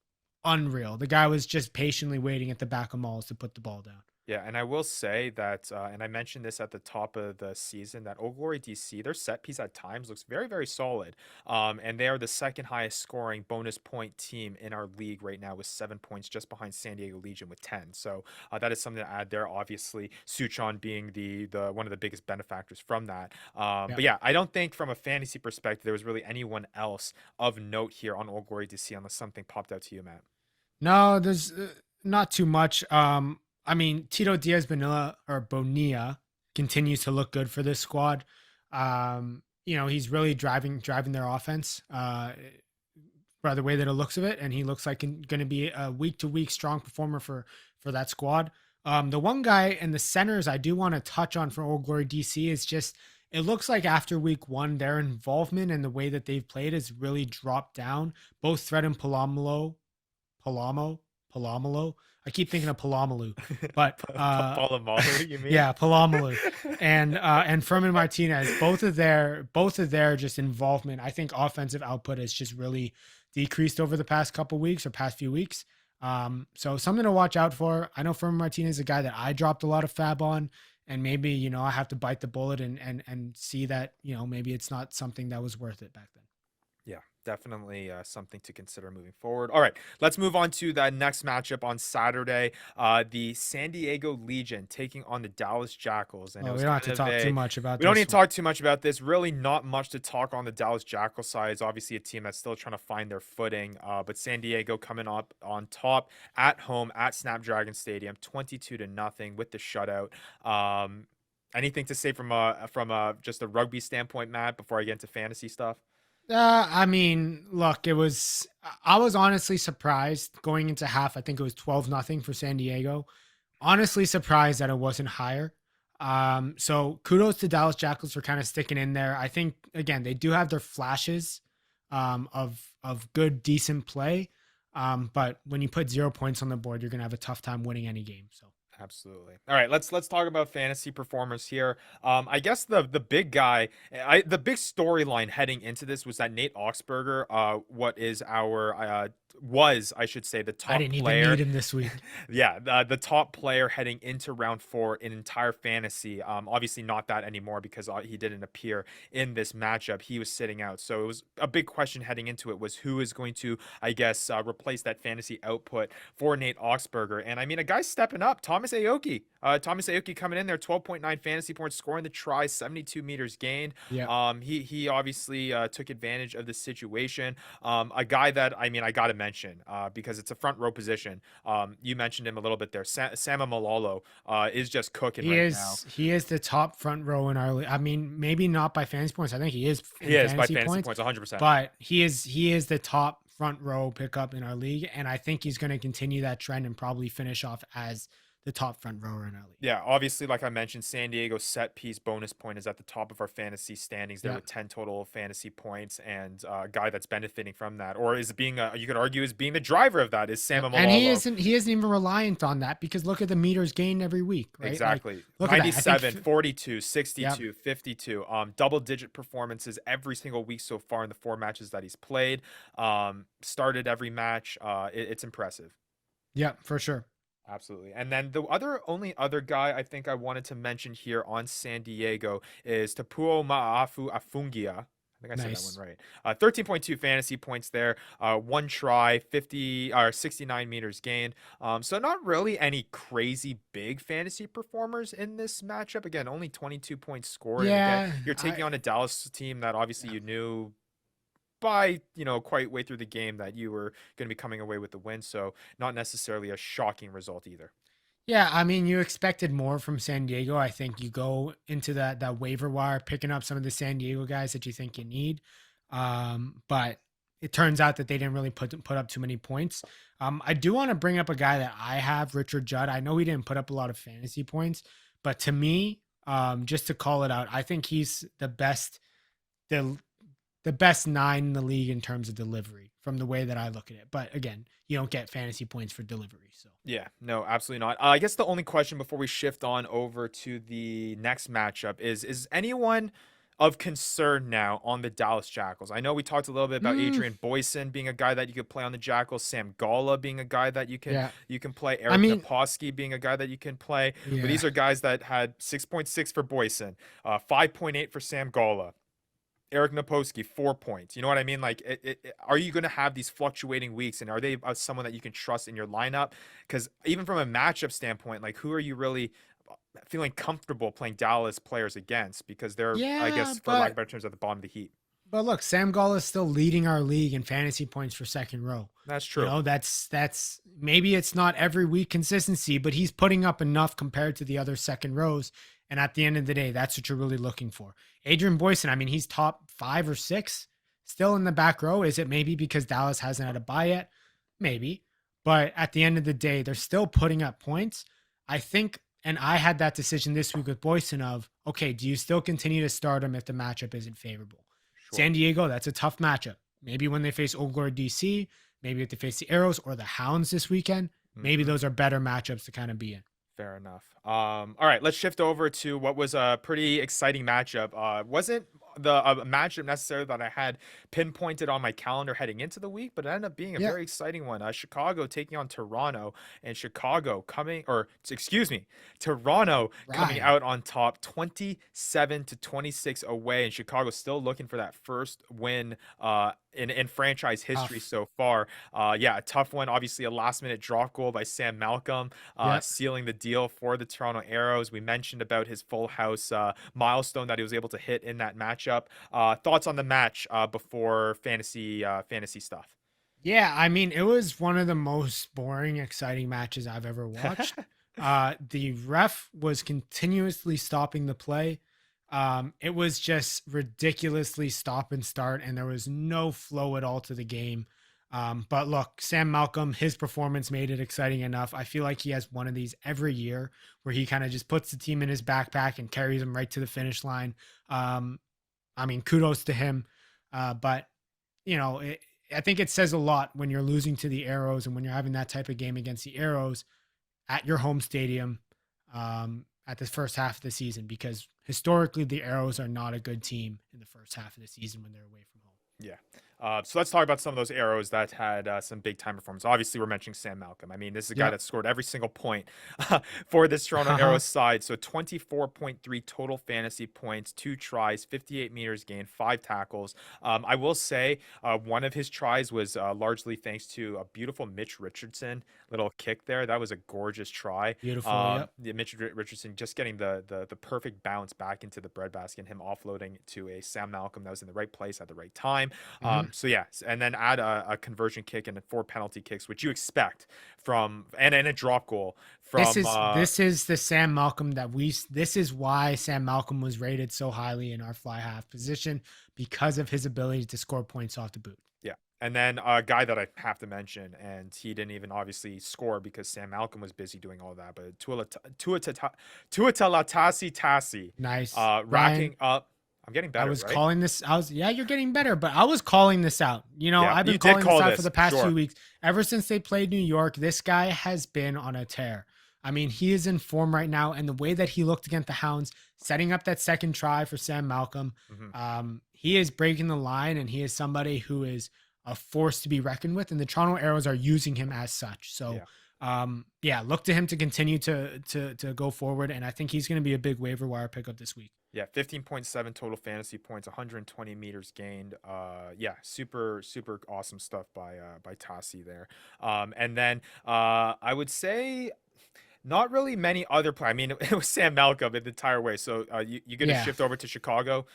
unreal. The guy was just patiently waiting at the back of mauls to put the ball down. Yeah, and I will say that, and I mentioned this at the top of the season, that Old Glory DC, their set piece at times looks very, very solid. And they are the second highest scoring bonus point team in our league right now with 7 points, just behind San Diego Legion with 10. So that is something to add there. Obviously, Suchon being the one of the biggest benefactors from that. Yeah. But yeah, I don't think from a fantasy perspective there was really anyone else of note here on Old Glory DC unless something popped out to you, Matt. No, there's not too much. I mean, Tito Diaz Bonilla continues to look good for this squad. He's really driving their offense by the way that it looks of it, and he looks like going to be a week to week strong performer for that squad. The one guy in the centers I do want to touch on for Old Glory DC is just it looks like after week 1, their involvement and the way that they've played has really dropped down. Both Fred and Palomalo. I keep thinking of Palamalu, but Polamalu, you mean? yeah, Palamalu and Furman Martinez, both of their just involvement. I think offensive output has just really decreased over the past few weeks. So something to watch out for. I know Furman Martinez is a guy that I dropped a lot of fab on, and maybe I have to bite the bullet and see that maybe it's not something that was worth it back then. Yeah, definitely something to consider moving forward. All right, let's move on to that next matchup on Saturday. The San Diego Legion taking on the Dallas Jackals. And We don't have to talk too much about we don't need to talk too much about this. Really not much to talk on the Dallas Jackal side. It's obviously a team that's still trying to find their footing. But San Diego coming up on top at home at Snapdragon Stadium, 22-0 with the shutout. Anything to say from just a rugby standpoint, Matt, before I get into fantasy stuff? I mean, look, I was honestly surprised going into half. I think it was 12-0 for San Diego. Honestly surprised that it wasn't higher. So kudos to Dallas Jackals for kind of sticking in there. I think again they do have their flashes of good, decent play. But when you put 0 points on the board, you're gonna have a tough time winning any game. So Absolutely. All right, let's talk about fantasy performers here. I guess the big guy, the big storyline heading into this was that Nate Oxberger, what is our was, I should say, the I top didn't even player. need him this week. Yeah, the top player heading into round 4 in entire fantasy. Obviously not that anymore because he didn't appear in this matchup. He was sitting out, so it was a big question heading into it was who is going to, I guess, replace that fantasy output for Nate Oxberger. And I mean, a guy stepping up, Thomas Aoki. Thomas Aoki coming in there, 12.9 fantasy points, scoring the try, 72 meters gained. Yeah. He obviously took advantage of the situation. A guy that I mean I got to mention because it's a front row position. You mentioned him a little bit there. Sama Malolo is just cooking now. He is the top front row in our league. I mean, maybe not by fantasy points. I think he is. He is by fantasy points, 100%. But he is the top front row pickup in our league, and I think he's going to continue that trend and probably finish off as the top front rower in our league. Yeah, obviously, like I mentioned, San Diego set piece bonus point is at the top of our fantasy standings there with 10 total fantasy points, and a guy that's benefiting from that, or is being you could argue is being the driver of that is Sam Malolo. And he isn't even reliant on that because look at the meters gained every week, right? Exactly. Like, look 97, at that. 42, 62, 52. Double digit performances every single week so far in the 4 matches that he's played. Started every match. It's impressive. Yeah, for sure. Absolutely. And then the only other guy I think I wanted to mention here on San Diego is Tapuo Ma'afu Afungia. I think I said that one right. 13.2 fantasy points there. 1 try, 50 or 69 meters gained. So not really any crazy big fantasy performers in this matchup. Again, only 22 points scored. Yeah, again, you're taking on a Dallas team that obviously you knew by quite way through the game that you were going to be coming away with the win, so not necessarily a shocking result either. Yeah, I mean, you expected more from San Diego. I think you go into that waiver wire picking up some of the San Diego guys that you think you need, but it turns out that they didn't really put up too many points. I do want to bring up a guy that I have, Richard Judd. I know he didn't put up a lot of fantasy points, but to me, just to call it out, I think he's the best 9 in the league in terms of delivery from the way that I look at it. But again, you don't get fantasy points for delivery. So yeah, no, absolutely not. I guess the only question before we shift on over to the next matchup is anyone of concern now on the Dallas Jackals? I know we talked a little bit about Adrian Boyson being a guy that you could play on the Jackals, Sam Gala being a guy that you can play, Eric Naposki being a guy that you can play. But these are guys that had 6.6 for Boyson, 5.8 for Sam Gala. Eric Naposki, 4 points. You know what I mean? Like, are you going to have these fluctuating weeks, and are they someone that you can trust in your lineup? Because even from a matchup standpoint, like, who are you really feeling comfortable playing Dallas players against? Because they're, I guess, for lack of better terms, at the bottom of the heap. But look, Sam Gall is still leading our league in fantasy points for second row. That's true. That's maybe it's not every week consistency, but he's putting up enough compared to the other second rows. And at the end of the day, that's what you're really looking for. Adrian Boyson, I mean, he's top 5 or 6 still in the back row. Is it maybe because Dallas hasn't had a bye yet? Maybe. But at the end of the day, they're still putting up points. I think, and I had that decision this week with Boyson of, okay, do you still continue to start him if the matchup isn't favorable? Sure. San Diego, that's a tough matchup. Maybe when they face Old Glory DC, maybe if they face the Arrows or the Hounds this weekend, maybe those are better matchups to kind of be in. Fair enough. All right, let's shift over to what was a pretty exciting matchup. Wasn't the matchup necessarily that I had pinpointed on my calendar heading into the week, but it ended up being a very exciting one. Chicago taking on Toronto, and Toronto coming out on top 27-26 away, and Chicago still looking for that first win in franchise history so far. A tough one. Obviously a last minute drop goal by Sam Malcolm, sealing the deal for the Toronto Arrows. We mentioned about his full house milestone that he was able to hit in that matchup. Thoughts on the match before fantasy stuff? Yeah, I mean, it was one of the most boring, exciting matches I've ever watched. The ref was continuously stopping the play. It was just ridiculously stop and start, and there was no flow at all to the game. But look, Sam Malcolm, his performance made it exciting enough. I feel like he has one of these every year where he kind of just puts the team in his backpack and carries them right to the finish line. Um, I mean, kudos to him. But I think it says a lot when you're losing to the Arrows and when you're having that type of game against the Arrows at your home stadium at the first half of the season, because historically the Arrows are not a good team in the first half of the season when they're away from home. Yeah. So let's talk about some of those Arrows that had some big time performance. Obviously, we're mentioning Sam Malcolm. I mean, this is a guy that scored every single point for this Toronto Arrows side. So 24.3 total fantasy points, 2 tries, 58 meters gained, 5 tackles. I will say one of his tries was largely thanks to a beautiful Mitch Richardson little kick there. That was a gorgeous try. Beautiful. Mitch Richardson just getting the perfect bounce back into the breadbasket and him offloading to a Sam Malcolm that was in the right place at the right time. So yeah, and then add a conversion kick and 4 penalty kicks, which you expect from, and a drop goal from. This is the Sam Malcolm this is why Sam Malcolm was rated so highly in our fly half position, because of his ability to score points off the boot. Yeah. And then a guy that I have to mention, and he didn't even obviously score because Sam Malcolm was busy doing all that, but Tuatalatasi, Nice. racking up. I'm getting better. You're getting better, but I was calling this out. I've been calling this out for the past few weeks. Ever since they played New York, this guy has been on a tear. I mean, he is in form right now, and the way that he looked against the Hounds, setting up that second try for Sam Malcolm, he is breaking the line, and he is somebody who is a force to be reckoned with, and the Toronto Arrows are using him as such. So, look to him to continue to go forward, and I think he's going to be a big waiver wire pickup this week. Yeah, 15.7 total fantasy points, 120 meters gained. Super awesome stuff by Tassi there. And then I would say not really many other players. I mean, it was Sam Malcolm the entire way. So you're going to shift over to Chicago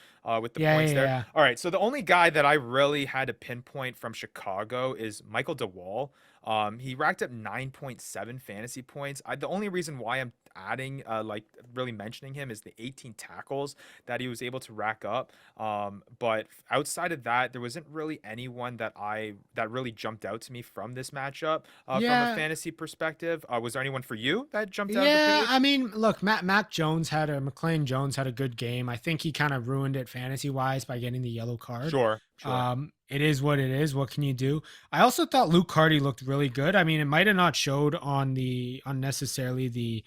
with the points there. Yeah. All right. So the only guy that I really had to pinpoint from Chicago is Michael DeWall. He racked up 9.7 fantasy points. The only reason why I'm adding, really mentioning him is the 18 tackles that he was able to rack up. But outside of that, there wasn't really anyone that really jumped out to me from this matchup from a fantasy perspective. Was there anyone for you that jumped out? Yeah, I mean, look, McLean Jones had a good game. I think he kind of ruined it fantasy wise by getting the yellow card. Sure. It is what it is. What can you do? I also thought Luke Hardy looked really good. I mean, it might have not showed on necessarily the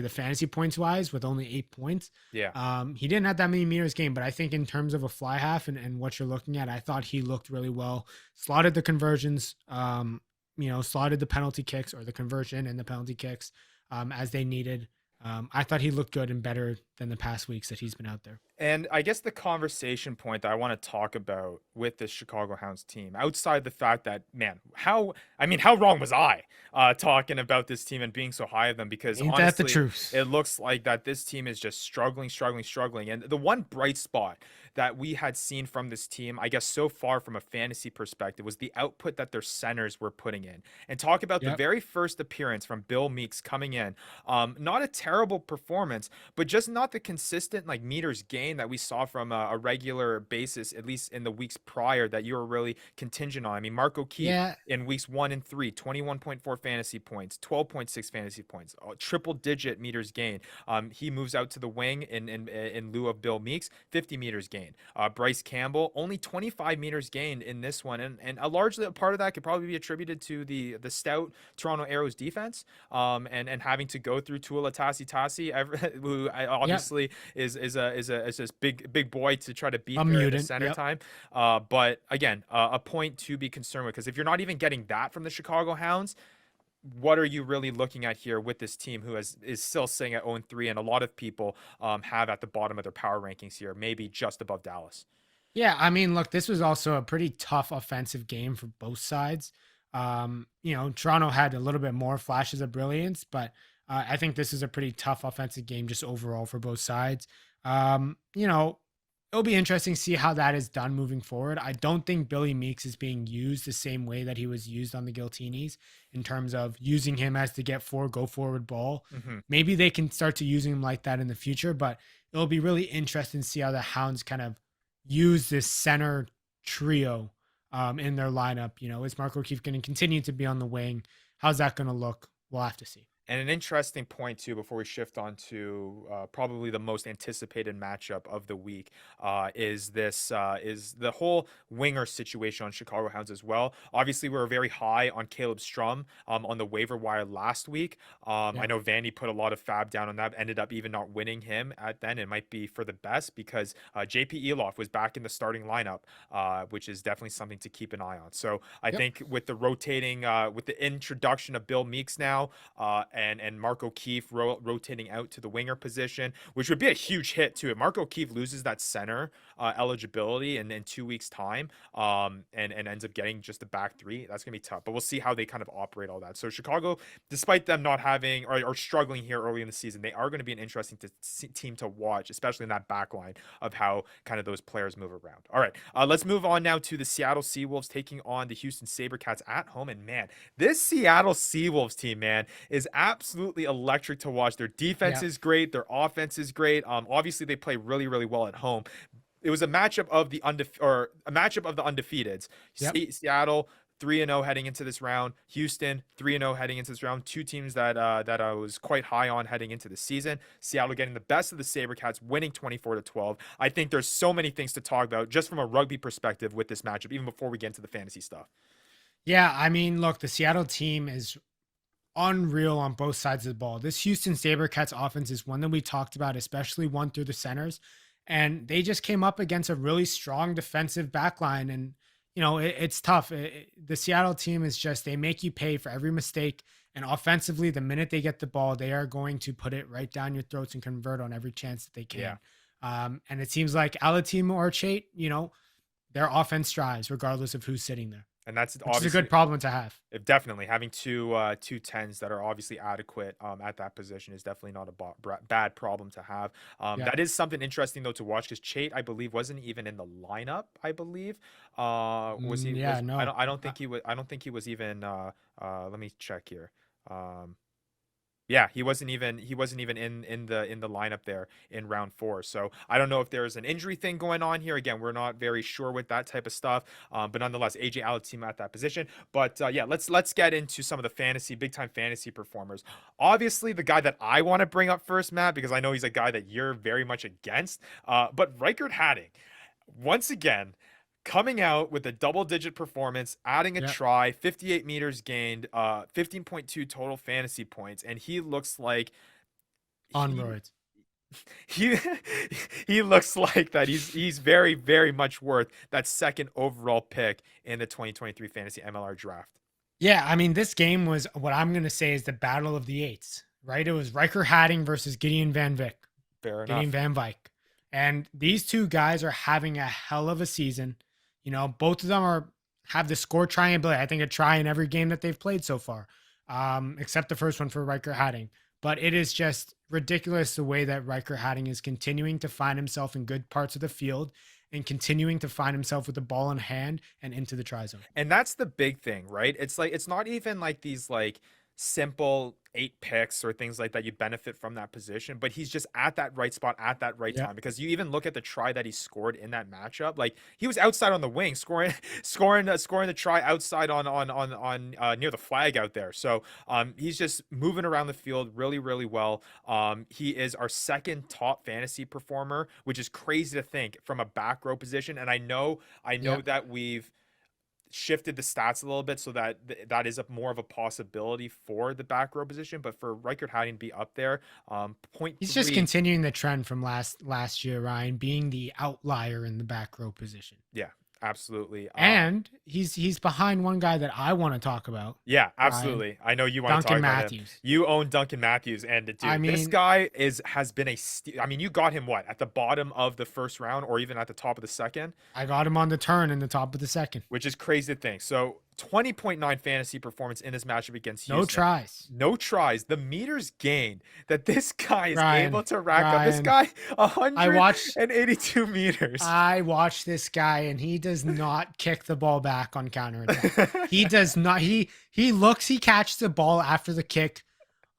fantasy points wise with only 8 points. Yeah. He didn't have that many meters gained, but I think in terms of a fly half and what you're looking at, I thought he looked really well. Slotted the conversions, slotted the penalty kicks, or the conversion and the penalty kicks as they needed. I thought he looked good and better than the past weeks that he's been out there. And I guess the conversation point that I want to talk about with this Chicago Hounds team, outside the fact that, man, how wrong was I talking about this team and being so high of them? Because Ain't honestly, that the truth? It looks like that this team is just struggling. And the one bright spot that we had seen from this team, I guess so far from a fantasy perspective, was the output that their centers were putting in. And talk about the very first appearance from Bill Meeks coming in. Not a terrible performance, but just not the consistent meters gained that we saw from a regular basis, at least in the weeks prior, that you were really contingent on. I mean, Mark O'Keefe in weeks 1 and 3, 21.4 fantasy points, 12.6 fantasy points, triple digit meters gained. He moves out to the wing in lieu of Bill Meeks, 50 meters gained. Bryce Campbell, only 25 meters gained in this one, and a large part of that could probably be attributed to the stout Toronto Arrows defense, and having to go through Tuatalatasi, who obviously is this big boy to try to beat there at the center time. But again, a point to be concerned with, because if you're not even getting that from the Chicago Hounds, what are you really looking at here with this team who is still sitting at 0-3, and a lot of people have at the bottom of their power rankings here, maybe just above Dallas? Yeah, I mean, look, this was also a pretty tough offensive game for both sides. Toronto had a little bit more flashes of brilliance, but I think this is a pretty tough offensive game just overall for both sides. It'll be interesting to see how that is done moving forward. I don't think Billy Meeks is being used the same way that he was used on the Giltinis, in terms of using him as the go forward ball. Maybe they can start to using him like that in the future, but it'll be really interesting to see how the Hounds kind of use this center trio in their lineup. Is Mark O'Keefe going to continue to be on the wing? How's that going to look? We'll have to see. And an interesting point too, before we shift on to probably the most anticipated matchup of the week, is the whole winger situation on Chicago Hounds as well. Obviously, we were very high on Caleb Strum on the waiver wire last week. I know Vandy put a lot of fab down on that, ended up even not winning him at then. It might be for the best because JP Eloff was back in the starting lineup, which is definitely something to keep an eye on. So I think with the with the introduction of Bill Meeks now, and Mark O'Keefe rotating out to the winger position, which would be a huge hit too. If Mark O'Keefe loses that center eligibility in 2 weeks' time, and ends up getting just the back three, that's gonna be tough. But we'll see how they kind of operate all that. So Chicago, despite them not having or struggling here early in the season, they are going to be an interesting team to watch, especially in that back line of how kind of those players move around. All right, let's move on now to the Seattle Seawolves taking on the Houston SaberCats at home. And man, this Seattle Seawolves team, man, is absolutely electric to watch. Their defense is great. Their offense is great. Obviously they play really, really well at home. It was a matchup of the undefeateds. Seattle 3-0 heading into this round. Houston 3-0 heading into this round. Two teams that I was quite high on heading into the season. Seattle getting the best of the SaberCats, winning 24-12. I think there's so many things to talk about just from a rugby perspective with this matchup, even before we get into the fantasy stuff. Yeah, I mean, look, the Seattle team is unreal on both sides of the ball. This Houston SaberCats offense is one that we talked about, especially one through the centers. And they just came up against a really strong defensive backline. And, it's tough. The Seattle team is just, they make you pay for every mistake. And offensively, the minute they get the ball, they are going to put it right down your throats and convert on every chance that they can. And it seems like Alatim or Chait, their offense drives regardless of who's sitting there. And that's obviously a good problem to have. Definitely having two 10s that are obviously adequate at that position is definitely not a bad problem to have. That is something interesting though to watch because Chait, I believe, wasn't even in the lineup. I believe was he? Yeah, no, I don't think he was. I don't think he was even. Let me check here. Yeah, he wasn't even in the lineup there in round 4. So I don't know if there's an injury thing going on here. Again, we're not very sure with that type of stuff. But nonetheless, AJ Alatima at that position. But yeah, let's get into some of the big time fantasy performers. Obviously, the guy that I want to bring up first, Matt, because I know he's a guy that you're very much against. But Reichert Hadding, once again, coming out with a double-digit performance, adding a try, 58 meters gained, 15.2 total fantasy points, and he looks like on roids. He looks like that. He's very, very much worth that second overall pick in the 2023 fantasy MLR draft. Yeah, I mean, this game was what I'm going to say is the battle of the eights, right? It was Reichert Hadding versus Gideon Van Vick. Gideon Van Vyk. And these two guys are having a hell of a season. Both of them have the score triangle. I think a try in every game that they've played so far, except the first one for Reichert Hadding. But it is just ridiculous the way that Reichert Hadding is continuing to find himself in good parts of the field and continuing to find himself with the ball in hand and into the try zone. And that's the big thing, right? It's like, it's not even like these like simple 8 picks or things like that you benefit from that position, but he's just at that right spot at that right time, because you even look at the try that he scored in that matchup. Like, he was outside on the wing scoring the try outside on near the flag out there. So he's just moving around the field really, really well. He is our second top fantasy performer, which is crazy to think from a back row position. And I know that we've shifted the stats a little bit so that that is more of a possibility for the back row position, but for Reichert Hadding to be up there, he's just continuing the trend from last year, Ryan, being the outlier in the back row position. Yeah, absolutely. And he's behind one guy that I want to talk about. Yeah, absolutely. Ryan. I know you want to talk about him. You own Duncan Matthews, and dude, this guy has been you got him at the bottom of the first round or even at the top of the second? I got him on the turn in the top of the second, which is crazy to think. So 20.9 fantasy perperformance in this matchup against Houston. No tries. The meters gained that this guy is able to rack up. This guy, 182 meters. I watched this guy, and he does not kick the ball back on counterattack. He does not. He catches the ball after the kick,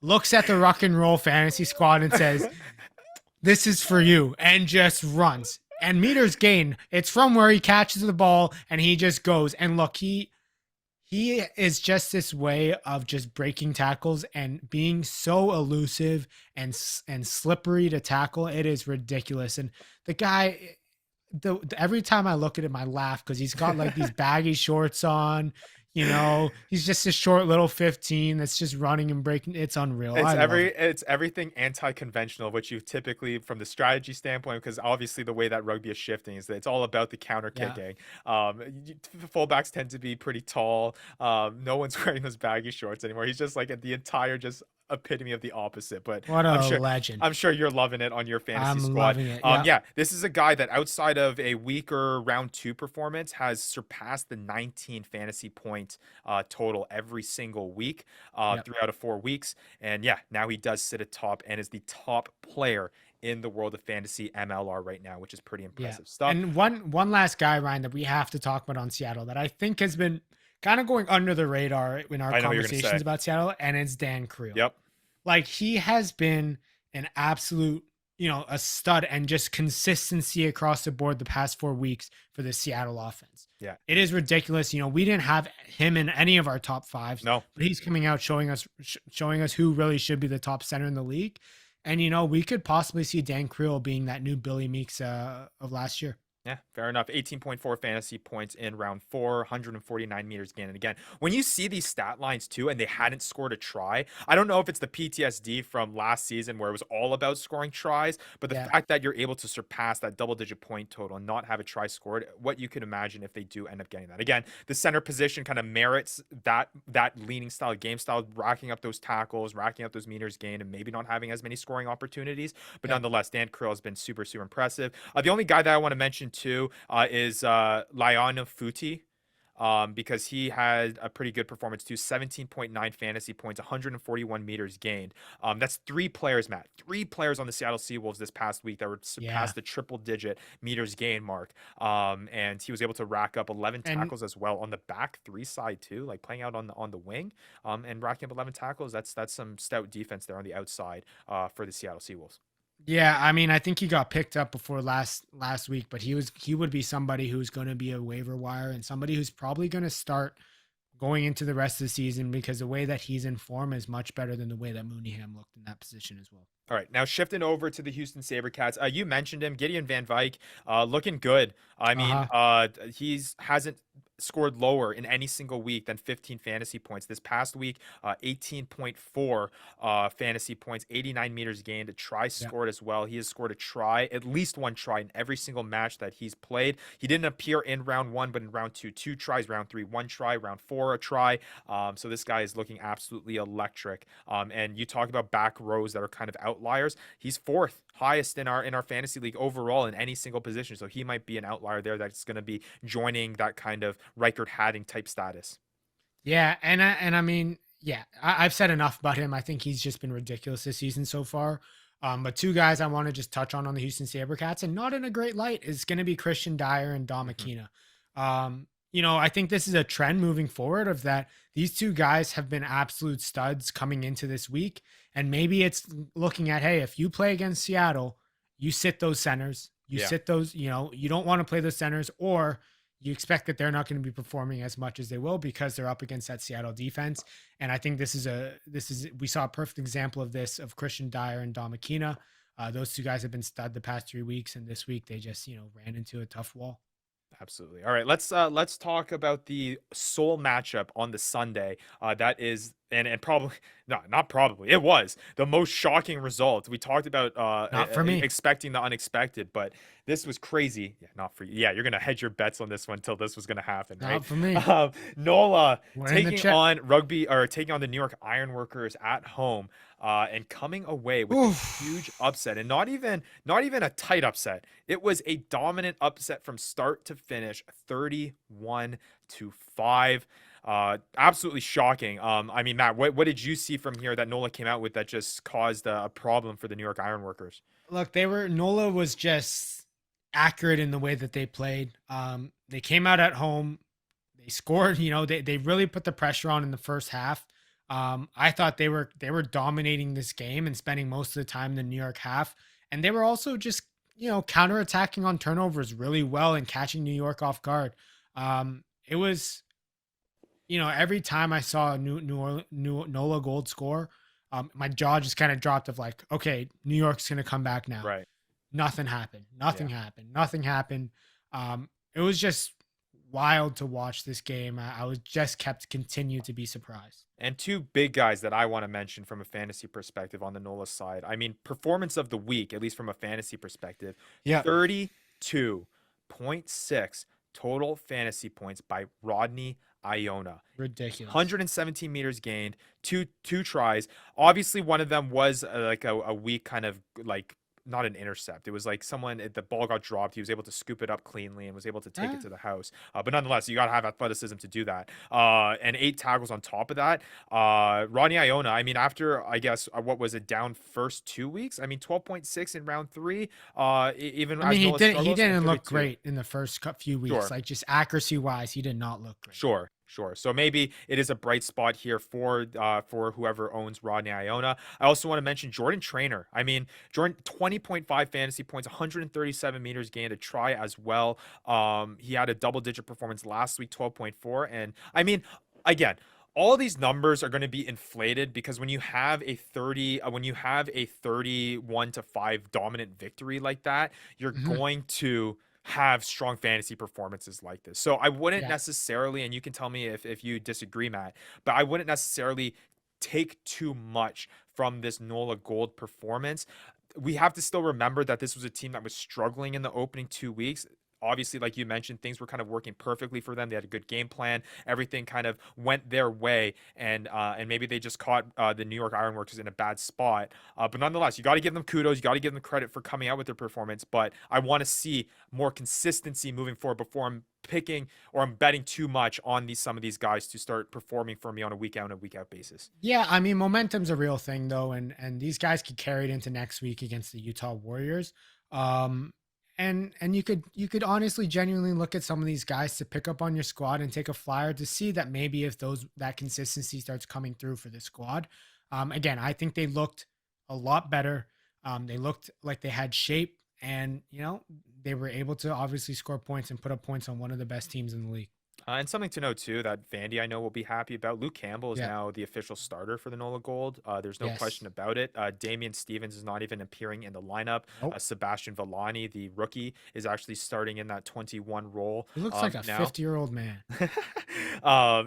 looks at the Ruck and Roll fantasy squad and says, "This is for you," and just runs. and meters gain. It's from where he catches the ball and he just goes. And look, he is just this way of just breaking tackles and being so elusive and slippery to tackle. It is ridiculous. And the guy, every time I look at him, I laugh because he's got like these baggy shorts on. He's just a short little 15 that's just running and breaking. It's unreal. It's everything anti-conventional, which you typically, from the strategy standpoint, because obviously the way that rugby is shifting is that it's all about the counter kicking. Fullbacks tend to be pretty tall. No one's wearing those baggy shorts anymore. He's just like the entire just epitome of the opposite. But what a legend. I'm sure you're loving it on your fantasy squad. Loving it. This is a guy that outside of a weaker round 2 performance has surpassed the 19 fantasy point total every single week 3 out of 4 weeks. And now he does sit atop and is the top player in the world of fantasy MLR right now, which is pretty impressive stuff. And one last guy, Ryan, that we have to talk about on Seattle that I think has been kind of going under the radar in our conversations about Seattle, and it's Dan Creel. Yep. Like, he has been an absolute, a stud and just consistency across the board the past 4 weeks for the Seattle offense. Yeah. It is ridiculous. We didn't have him in any of our top 5s. No. But he's coming out showing us who really should be the top center in the league. And, we could possibly see Dan Creel being that new Billy Meeks of last year. Yeah, fair enough. 18.4 fantasy points in round 4, 149 meters gain. And again, when you see these stat lines too, and they hadn't scored a try, I don't know if it's the PTSD from last season where it was all about scoring tries, but the fact that you're able to surpass that double-digit point total and not have a try scored, what you can imagine if they do end up getting that. Again, the center position kind of merits that leaning style, game style, racking up those tackles, racking up those meters gained, and maybe not having as many scoring opportunities. But nonetheless, Dan Creel has been super, super impressive. The only guy that I want to mention too is Lion Futi, because he had a pretty good performance too. 17.9 fantasy points, 141 meters gained. That's 3 players, Matt. 3 players on the Seattle Seawolves this past week that were surpassed the triple-digit meters gain mark. And he was able to rack up 11 tackles as well on the back 3 side too, like playing out on the wing, and racking up 11 tackles. That's some stout defense there on the outside for the Seattle Seawolves. Yeah, I mean, I think he got picked up before last week, but he would be somebody who's going to be a waiver wire and somebody who's probably going to start going into the rest of the season because the way that he's in form is much better than the way that Mooneyham looked in that position as well. All right, now shifting over to the Houston SaberCats. You mentioned him, Gideon Van Vyk, looking good. I mean, hasn't scored lower in any single week than 15 fantasy points. This past week, 18.4 fantasy points, 89 meters gained, a try scored as well. He has scored a try, at least one try in every single match that he's played. He didn't appear in round 1, but in round 2, 2 tries, round 3, 1 try, round 4, a try. So this guy is looking absolutely electric. And you talk about back rows that are kind of outliers. He's 4th highest in our fantasy league overall in any single position. So he might be an outlier there that's going to be joining that kind of Reichard Hadding type status. Yeah, and I mean, I've said enough about him. I think he's just been ridiculous this season so far. But 2 guys I want to just touch on the Houston SaberCats, and not in a great light, is going to be Christian Dyer and Dom Aquina. I think this is a trend moving forward of that these 2 guys have been absolute studs coming into this week. And maybe it's looking at, hey, if you play against Seattle, you sit those centers, sit those, you don't want to play those centers, or you expect that they're not going to be performing as much as they will because they're up against that Seattle defense. And I think we saw a perfect example of this, of Christian Dyer and Dom Aquina. Those 2 guys have been stud the past 3 weeks. And this week they just, ran into a tough wall. Absolutely. All right, let's talk about the sole matchup on the Sunday. That is, and probably not probably, it was the most shocking result. We talked about not for me expecting the unexpected, but this was crazy. Yeah, not for you. Yeah, you're gonna hedge your bets on this one until this was gonna happen. Right? Not for me. NOLA taking on the New York Ironworkers at home. And coming away with a huge upset, and not even a tight upset. It was a dominant upset from start to finish, 31-5. Absolutely shocking. I mean, Matt, what did you see from here that NOLA came out with that just caused a problem for the New York Ironworkers? Look, NOLA was just accurate in the way that they played. They came out at home, they scored. They really put the pressure on in the first half. I thought they were dominating this game and spending most of the time in the New York half. And they were also just counterattacking on turnovers really well and catching New York off guard. It was, every time I saw a new Nola Gold score, my jaw just kind of dropped of like, okay, New York's going to come back now. Right. Nothing happened. Nothing Yeah. happened. Nothing happened. It was just wild to watch this game. I was just kept continue to be surprised. And two big guys that I want to mention from a fantasy perspective on the NOLA side. I mean, performance of the week, at least from a fantasy perspective, Yeah. 32.6 total fantasy points by Rodney Iona. Ridiculous. 117 meters gained, two tries. Obviously, one of them was like a weak kind of like not an intercept. It was like the ball got dropped. He was able to scoop it up cleanly and was able to take it to the house. But nonetheless, you got to have athleticism to do that. And 8 tackles on top of that. Rodney Iona, I mean, after, I guess, what was it, down first 2 weeks? I mean, 12.6 in round 3. Even I mean, as he didn't look 32. great in the first few weeks. Sure. Like just accuracy wise, he did not look great. Sure. So maybe it is a bright spot here for whoever owns Rodney Iona. I also want to mention Jordan Trainer. I mean, Jordan 20.5 fantasy points, 137 meters gained, a try as well. He had a double-digit performance last week, 12.4. And I mean, again, all these numbers are going to be inflated because when you have a 31-5 dominant victory like that, you're going to have strong fantasy performances like this. So I wouldn't necessarily, and you can tell me if you disagree, Matt, but I wouldn't necessarily take too much from this NOLA Gold performance. We have to still remember that this was a team that was struggling in the opening 2 weeks. Obviously, like you mentioned, things were kind of working perfectly for them. They had a good game plan. Everything kind of went their way, and maybe they just caught the New York Ironworkers in a bad spot. But nonetheless, you got to give them kudos. You got to give them credit for coming out with their performance. But I want to see more consistency moving forward before I'm picking or I'm betting too much on some of these guys to start performing for me on a week out basis. Yeah, I mean, momentum's a real thing though, and these guys could carry it into next week against the Utah Warriors. And you could honestly genuinely look at some of these guys to pick up on your squad and take a flyer to see that maybe if that consistency starts coming through for this squad. Again, I think they looked a lot better. They looked like they had shape, and they were able to obviously score points and put up points on one of the best teams in the league. And something to note too that Vandy I know will be happy about. Luke Campbell is now the official starter for the NOLA Gold. There's no question about it. Damian Stevens is not even appearing in the lineup. Nope. Sebastian Villani, the rookie, is actually starting in that 21 role. He looks like a 50-year-old man.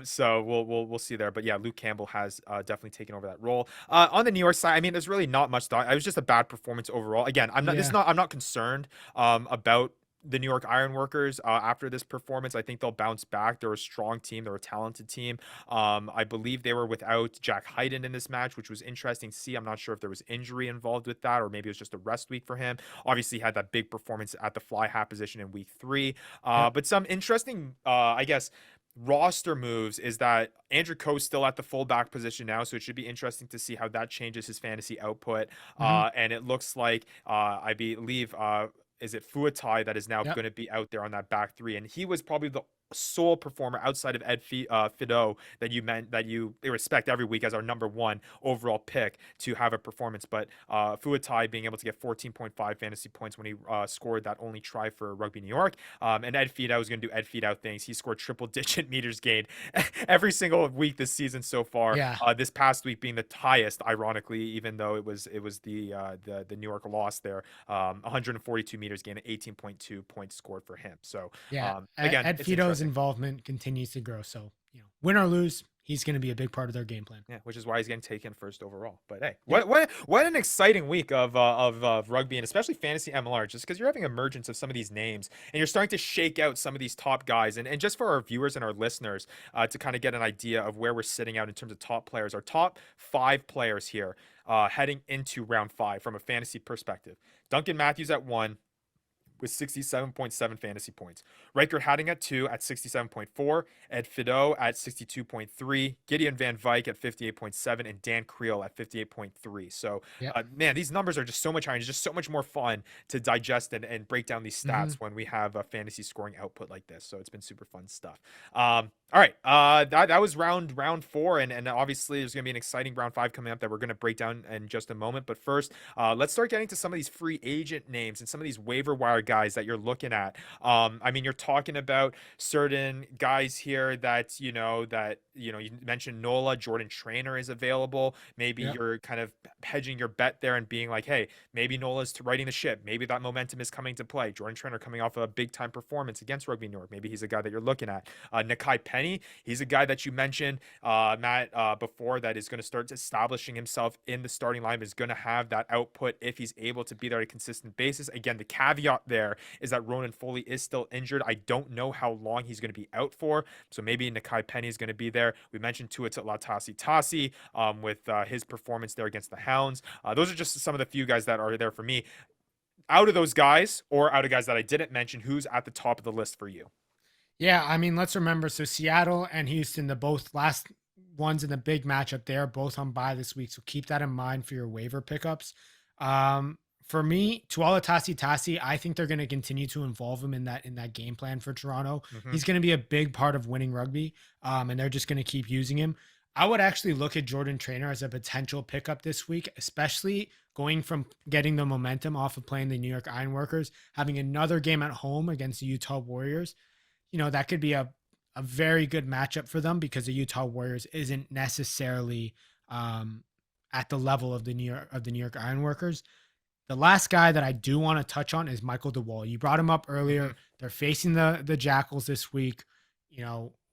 So we'll see there. But yeah, Luke Campbell has definitely taken over that role. On the New York side, I mean, there's really not much thought. It was just a bad performance overall. Again, I'm not concerned about the New York Ironworkers after this performance. I think they'll bounce back. They're a strong team. They're a talented team. I believe they were without Jack Hyden in this match, which was interesting to see. I'm not sure if there was injury involved with that, or maybe it was just a rest week for him. Obviously, he had that big performance at the fly half position in week 3. But some interesting, I guess, roster moves is that Andrew Coe's still at the fullback position now, so it should be interesting to see how that changes his fantasy output. And it looks like I believe is it Fuatai that is now going to be out there on that back 3, and he was probably the sole performer outside of Ed Fido that they respect every week as our number 1 overall pick to have a performance. But Fuatai being able to get 14.5 fantasy points when he scored that only try for Rugby New York. And Ed Fido was going to do Ed Fido things. He scored triple-digit meters gained every single week this season so far. This past week being the highest, ironically, even though it was the New York loss there. 142 meters gained, 18.2 points scored for him. So again, Ed Fido's involvement continues to grow. So, win or lose, he's going to be a big part of their game plan. Yeah, which is why he's getting taken first overall. But hey, what an exciting week of rugby, and especially fantasy MLR, just because you're having emergence of some of these names and you're starting to shake out some of these top guys. And just for our viewers and our listeners to kind of get an idea of where we're sitting out in terms of top players, our top 5 players here heading into round 5 from a fantasy perspective. Duncan Matthews at 1. with 67.7 fantasy points. Riker Hatting at 2 at 67.4, Ed Fido at 62.3, Gideon Van Vyk at 58.7, and Dan Creel at 58.3. So, Yep. man, these numbers are just so much higher. It's just so much more fun to digest and break down these stats when we have a fantasy scoring output like this. So it's been super fun stuff. All right, that was round 4, and obviously there's gonna be an exciting round 5 coming up that we're gonna break down in just a moment. But first, let's start getting to some of these free agent names and some of these waiver wire guys that you're looking at. I mean, you're talking about certain guys here that you mentioned Nola, Jordan Trainer is available. Maybe Yep. you're kind of hedging your bet there and being like, hey, maybe Nola's riding the ship. Maybe that momentum is coming to play. Jordan Trainer coming off a big time performance against Rugby New York. Maybe he's a guy that you're looking at. Nakai Penny, he's a guy that you mentioned, Matt, before, that is going to start establishing himself in the starting line, is going to have that output if he's able to be there on a consistent basis. Again, the caveat there is that Ronan Foley is still injured. I don't know how long he's going to be out for, so maybe Nakai Penny is going to be there. We mentioned Tuatala Tasi with his performance there against the Hounds. Those are just some of the few guys that are there for me. Out of those guys, or out of guys that I didn't mention, who's at the top of the list for you? Yeah, I mean, let's remember, so Seattle and Houston, the both last ones in the big matchup, they're both on bye this week. So keep that in mind for your waiver pickups. For me, Tuala Tasi, I think they're going to continue to involve him in that game plan for Toronto. He's going to be a big part of winning rugby, and they're just going to keep using him. I would actually look at Jordan Trainer as a potential pickup this week, especially going from getting the momentum off of playing the New York Ironworkers, having another game at home against the Utah Warriors. That could be a very good matchup for them, because the Utah Warriors isn't necessarily at the level of the New York Ironworkers. The last guy that I do want to touch on is Michael DeWall. You brought him up earlier. They're facing the Jackals this week.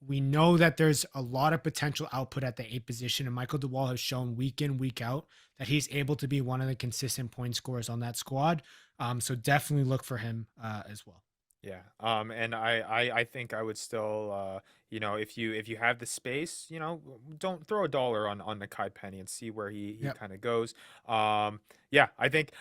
We know that there's a lot of potential output at the 8 position, and Michael DeWall has shown week in, week out that he's able to be one of the consistent point scorers on that squad. So definitely look for him as well. Yeah. And I think I would still, if you have the space, don't throw a dollar on the Kai Penny and see where he Yep. kind of goes. Yeah, I think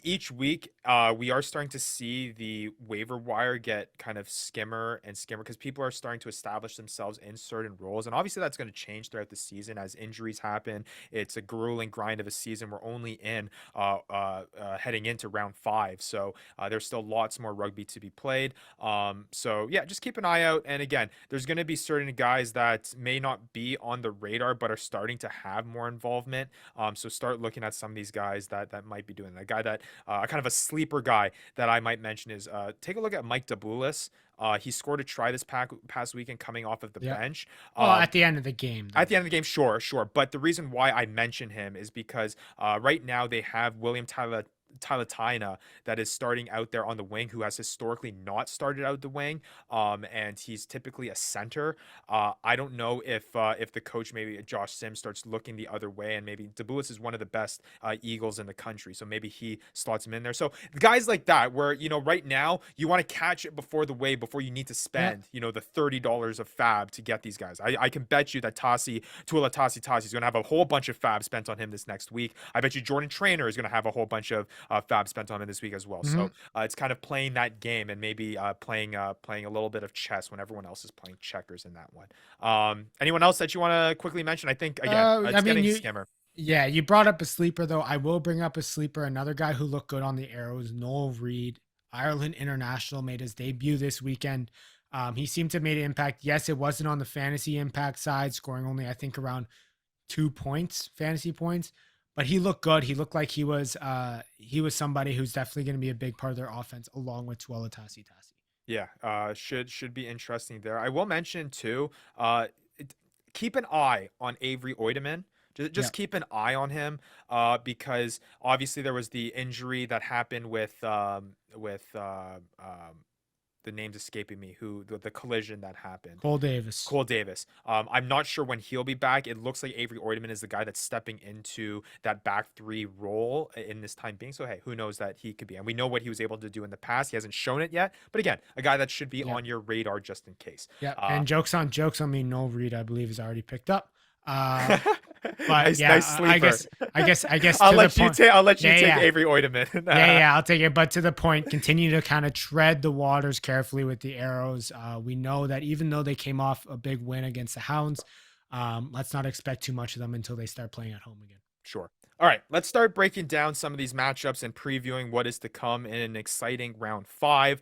each week we are starting to see the waiver wire get kind of skimmer because people are starting to establish themselves in certain roles, and obviously that's going to change throughout the season as injuries happen. It's a grueling grind of a season. We're only in heading into round 5, so there's still lots more rugby to be played. So yeah, just keep an eye out. And again, there's going to be certain guys that may not be on the radar but are starting to have more involvement. So start looking at some of these guys that might be doing that. A guy that kind of a sleeper guy that I might mention is take a look at Mike Dabulis. He scored a try this past weekend coming off of the bench. At the end of the game. At the end of the game, sure. But the reason why I mention him is because right now they have William Taina that is starting out there on the wing, who has historically not started out the wing, and he's typically a center. I don't know if the coach, maybe Josh Sims, starts looking the other way, and maybe Dabulis is one of the best Eagles in the country, so maybe he slots him in there. So guys like that, where right now you want to catch it before you need to spend the $30 of fab to get these guys. I can bet you that Tuala Tasi is going to have a whole bunch of fab spent on him this next week. I bet you Jordan Trainer is going to have a whole bunch of fab spent on him this week as well. So it's kind of playing that game and maybe playing a little bit of chess when everyone else is playing checkers in that one. Anyone else that you want to quickly mention? I think again, it's getting skimmer. Yeah, you brought up a sleeper though. I will bring up a sleeper. Another guy who looked good on the Arrows, Noel Reid, Ireland international, made his debut this weekend. He seemed to have made an impact. Yes, it wasn't on the fantasy impact side, scoring only I think around 2 points, fantasy points. But he looked good. He looked like he was somebody who's definitely going to be a big part of their offense, along with Tuala Tasi. Yeah, should be interesting there. I will mention too, keep an eye on Avery Oideman. Just keep an eye on him because obviously there was the injury that happened with the name's escaping me, the collision that happened. Cole Davis. I'm not sure when he'll be back. It looks like Avery Oideman is the guy that's stepping into that back 3 role in this time being. So hey, who knows that he could be? And we know what he was able to do in the past. He hasn't shown it yet, but again, a guy that should be on your radar just in case. Yeah. And jokes on me, Noel Reid, I believe, is already picked up. But Nice, yeah, nice sleeper. I guess to the point. I'll let you Yeah, take yeah. Avery Oitoman. Yeah, I'll take it. But to the point, continue to kind of tread the waters carefully with the arrows. We know that even though they came off a big win against the Hounds, let's not expect too much of them until they start playing at home again. Sure. All right, let's start breaking down some of these matchups and previewing what is to come in an exciting round 5.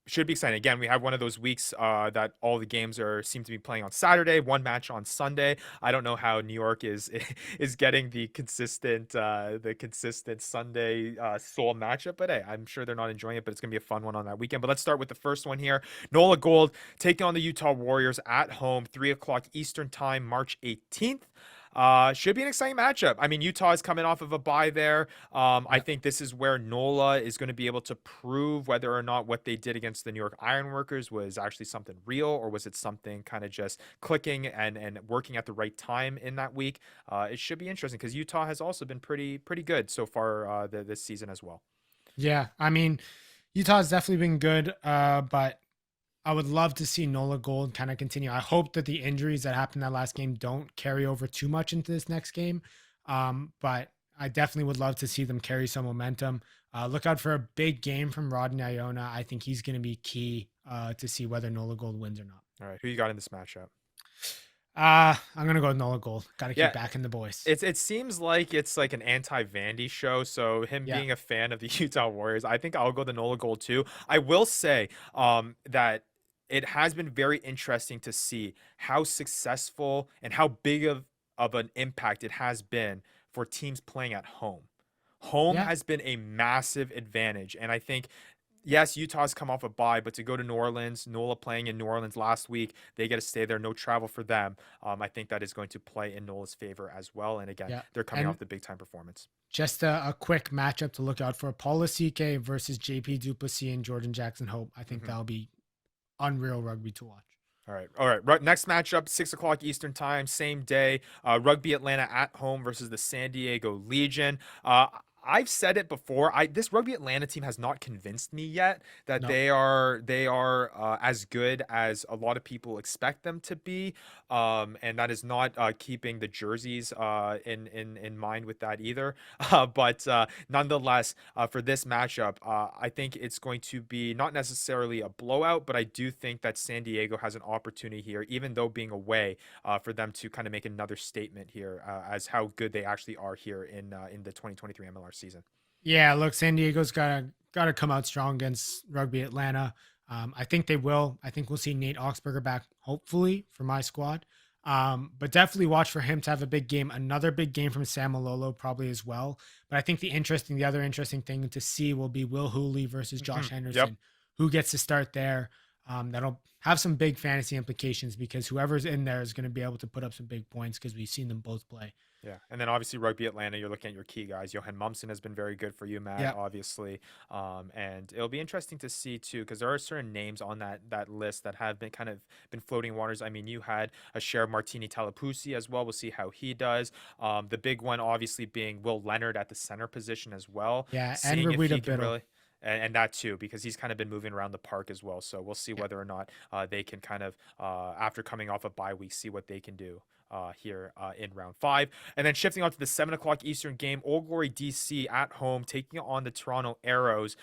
Should be exciting. Again, we have one of those weeks that all the games seem to be playing on Saturday, one match on Sunday. I don't know how New York is is getting the consistent Sunday soul matchup, but hey, I'm sure they're not enjoying it. But it's gonna be a fun one on that weekend. But let's start with the first one here. NOLA Gold taking on the Utah Warriors at home, 3:00 Eastern Time, March 18th. Should be an exciting matchup. I mean, Utah is coming off of a bye there. I think this is where NOLA is going to be able to prove whether or not what they did against the New York Ironworkers was actually something real, or was it something kind of just clicking and working at the right time in that week. It should be interesting because Utah has also been pretty good so far this season as well. Yeah, I mean, Utah has definitely been good, but I would love to see NOLA Gold kind of continue. I hope that the injuries that happened that last game don't carry over too much into this next game. But I definitely would love to see them carry some momentum. Look out for a big game from Rodney Iona. I think he's going to be key to see whether NOLA Gold wins or not. All right, who you got in this matchup? I'm going to go with NOLA Gold. Got to keep Yeah, backing the boys. it seems like it's like an anti-Vandy show. So him Yeah. being a fan of the Utah Warriors, I think I'll go the NOLA Gold too. I will say that it has been very interesting to see how successful and how big of an impact it has been for teams playing at home. Home Yeah. has been a massive advantage. And I think, yes, Utah's come off a bye, but to go to New Orleans, NOLA playing in New Orleans last week, they get to stay there, no travel for them. I think that is going to play in NOLA's favor as well. And again, Yeah. they're coming And off the big time performance. just a quick matchup to look out for. Paul Lasike versus JP Duplessis and Jordan Jackson Hope. I think that'll be unreal rugby to watch. All right. Next matchup, 6:00 Eastern Time, same day. Rugby Atlanta at home versus the San Diego Legion. I've said it before. This Rugby Atlanta team has not convinced me yet that No. they are as good as a lot of people expect them to be, and that is not keeping the jerseys in mind with that either. But nonetheless, for this matchup, I think it's going to be not necessarily a blowout, but I do think that San Diego has an opportunity here, even though being away, for them to kind of make another statement here as how good they actually are here in the 2023 MLR season. Yeah, look, San Diego's gotta come out strong against Rugby Atlanta. I think they will. I think we'll see Nate Oxberger back, hopefully, for my squad. But definitely watch for him to have a big game. Another big game from Sam Malolo probably as well. But I think the other interesting thing to see will be Will Hooley versus Josh Henderson. Who gets to start there. That'll have some big fantasy implications because whoever's in there is going to be able to put up some big points because we've seen them both play. Yeah, and then obviously Rugby Atlanta, you're looking at your key guys. Johan Mumson has been very good for you, Matt, obviously. And it'll be interesting to see too, because there are certain names on that list that have been been floating waters. I mean, you had a share Martini Talapusi as well. We'll see how he does. The big one obviously being Will Leonard at the center position as well. Yeah, Seeing and if he Rowita can Biddle. really and that too, because he's kind of been moving around the park as well. So we'll see whether or not they can after coming off a bye week, see what they can do here in round 5. And then shifting on to the 7:00 Eastern game, Old Glory DC at home taking on the Toronto Arrows.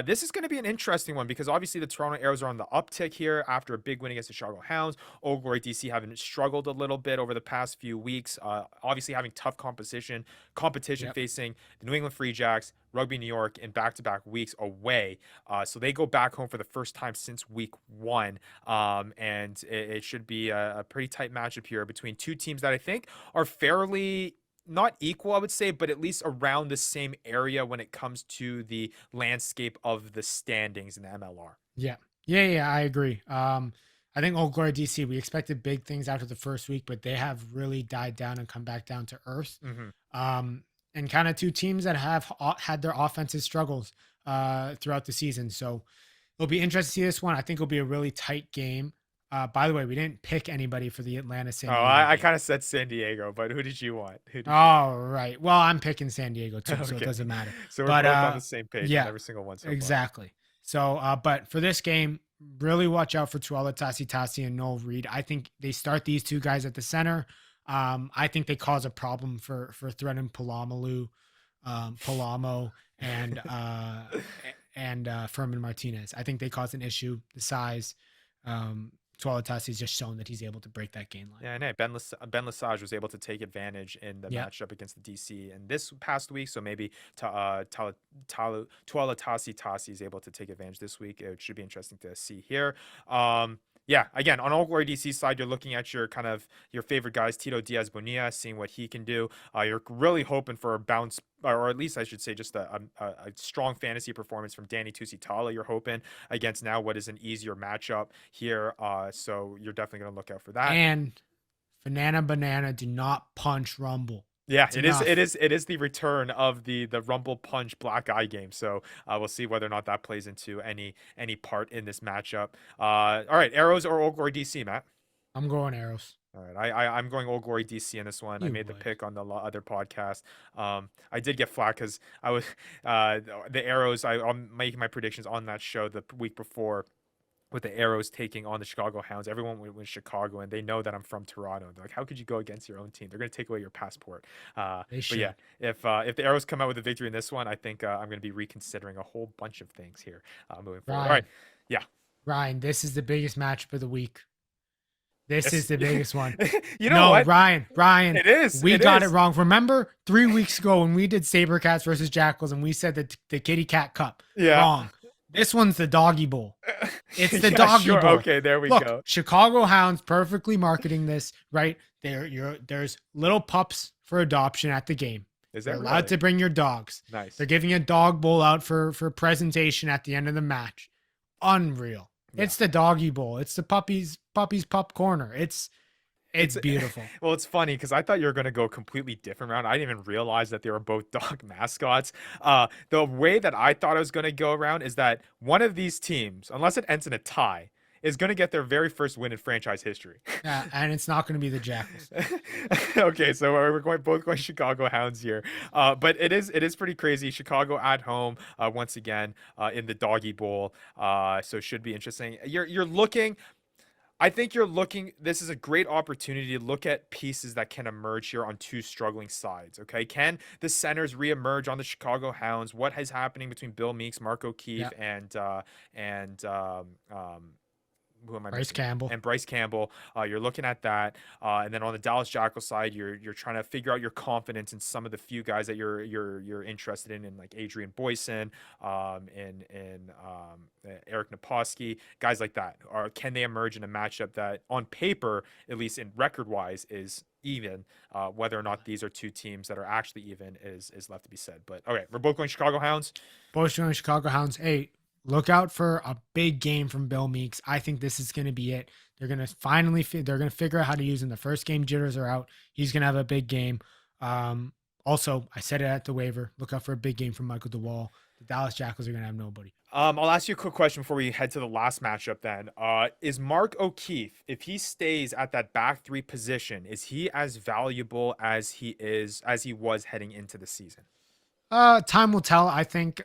This is going to be an interesting one because obviously the Toronto Arrows are on the uptick here after a big win against the Chicago Hounds. Old Glory DC having struggled a little bit over the past few weeks, obviously having tough competition facing the New England Free Jacks, Rugby New York in back-to-back weeks away. So they go back home for the first time since week 1. And it should be a pretty tight matchup here between two teams that I think are fairly not equal, I would say, but at least around the same area when it comes to the landscape of the standings in the MLR. Yeah, I agree. I think Old Glory DC, we expected big things after the first week, but they have really died down and come back down to earth. And kind of two teams that have had their offensive struggles throughout the season. So it'll be interesting to see this one. I think it'll be a really tight game. By the way, we didn't pick anybody for the Atlanta San Diego. I kind of said San Diego, but who did you want? Right. Well, I'm picking San Diego too, so it doesn't matter. So we're both on the same page on every single one so exactly. So, but for this game, really watch out for Tuala Tasitasi and Noel Reed. I think they start these two guys at the center. I think they cause a problem for threatening Palamo and Furman Martinez. I think they cause an issue. The size. Tuolatasi has just shown that he's able to break that gain line. Yeah, I know. Ben Lesage was able to take advantage in the matchup against the DC and this past week. So maybe Tuolatasi Tasi is able to take advantage this week. It should be interesting to see here. Yeah, again, on Old Glory DC side, you're looking at your favorite guys, Tito Diaz Bonilla, seeing what he can do. You're really hoping for a bounce, or at least I should say just a strong fantasy performance from Danny Tusitala. You're hoping against now what is an easier matchup here. So you're definitely going to look out for that. And Banana do not punch Rumble. Yeah, it is the return of the Rumble Punch Black Eye game. So we'll see whether or not that plays into any part in this matchup. All right, Arrows or Old Glory DC, Matt? I'm going Arrows. All right, I'm going Old Glory DC in this one. I made the pick on the other podcast. I did get flack because I was the Arrows. I'm making my predictions on that show the week before, with the Arrows taking on the Chicago Hounds. Everyone went Chicago, and they know that I'm from Toronto. They're like, how could you go against your own team? They're going to take away your passport. But yeah, if the Arrows come out with a victory in this one, I think I'm going to be reconsidering a whole bunch of things here moving forward. All right. Yeah. Ryan, this is the biggest matchup of the week. This is the biggest one. You know what? Ryan, it is. We got it wrong. Remember 3 weeks ago when we did Sabercats versus Jackals and we said that the Kitty Cat Cup? Yeah. Wrong. This one's the Doggy Bowl. It's the Doggy Bowl. Okay, there we go. Chicago Hounds perfectly marketing this, right? There's little pups for adoption at the game. They're allowed to bring your dogs. Nice. They're giving a dog bowl out for presentation at the end of the match. Unreal. Yeah. It's the Doggy Bowl. It's the puppies pup corner. It's beautiful. Well, it's funny because I thought you were going to go a completely different round. I didn't even realize that they were both dog mascots. The way that I thought I was going to go around is that one of these teams, unless it ends in a tie, is going to get their very first win in franchise history. Yeah, and it's not going to be the Jackals. Okay, so we're both going Chicago Hounds here. But it is pretty crazy. Chicago at home once again in the Doggy Bowl. So it should be interesting. You're looking. I think this is a great opportunity to look at pieces that can emerge here on two struggling sides. Okay. Can the centers reemerge on the Chicago Hounds? What is happening between Bill Meeks, Mark O'Keefe, and who am I Bryce Campbell. And Bryce Campbell. You're looking at that. And then on the Dallas Jackal side, you're trying to figure out your confidence in some of the few guys that you're interested in like Adrian Boyson, and Eric Naposki, guys like that. Or can they emerge in a matchup that on paper, at least in record wise, is even? Whether or not these are two teams that are actually even is left to be said. But okay, we're both going Chicago Hounds. Both going Chicago Hounds. Hey, look out for a big game from Bill Meeks. I think this is going to be it. They're going to figure out how to use him. The first game jitters are out. He's going to have a big game. Also, I said it at the waiver. Look out for a big game from Michael DeWall. The Dallas Jackals are going to have nobody. I'll ask you a quick question before we head to the last matchup then. Is Mark O'Keefe, if he stays at that back three position, is he as valuable as he was heading into the season? Time will tell. I think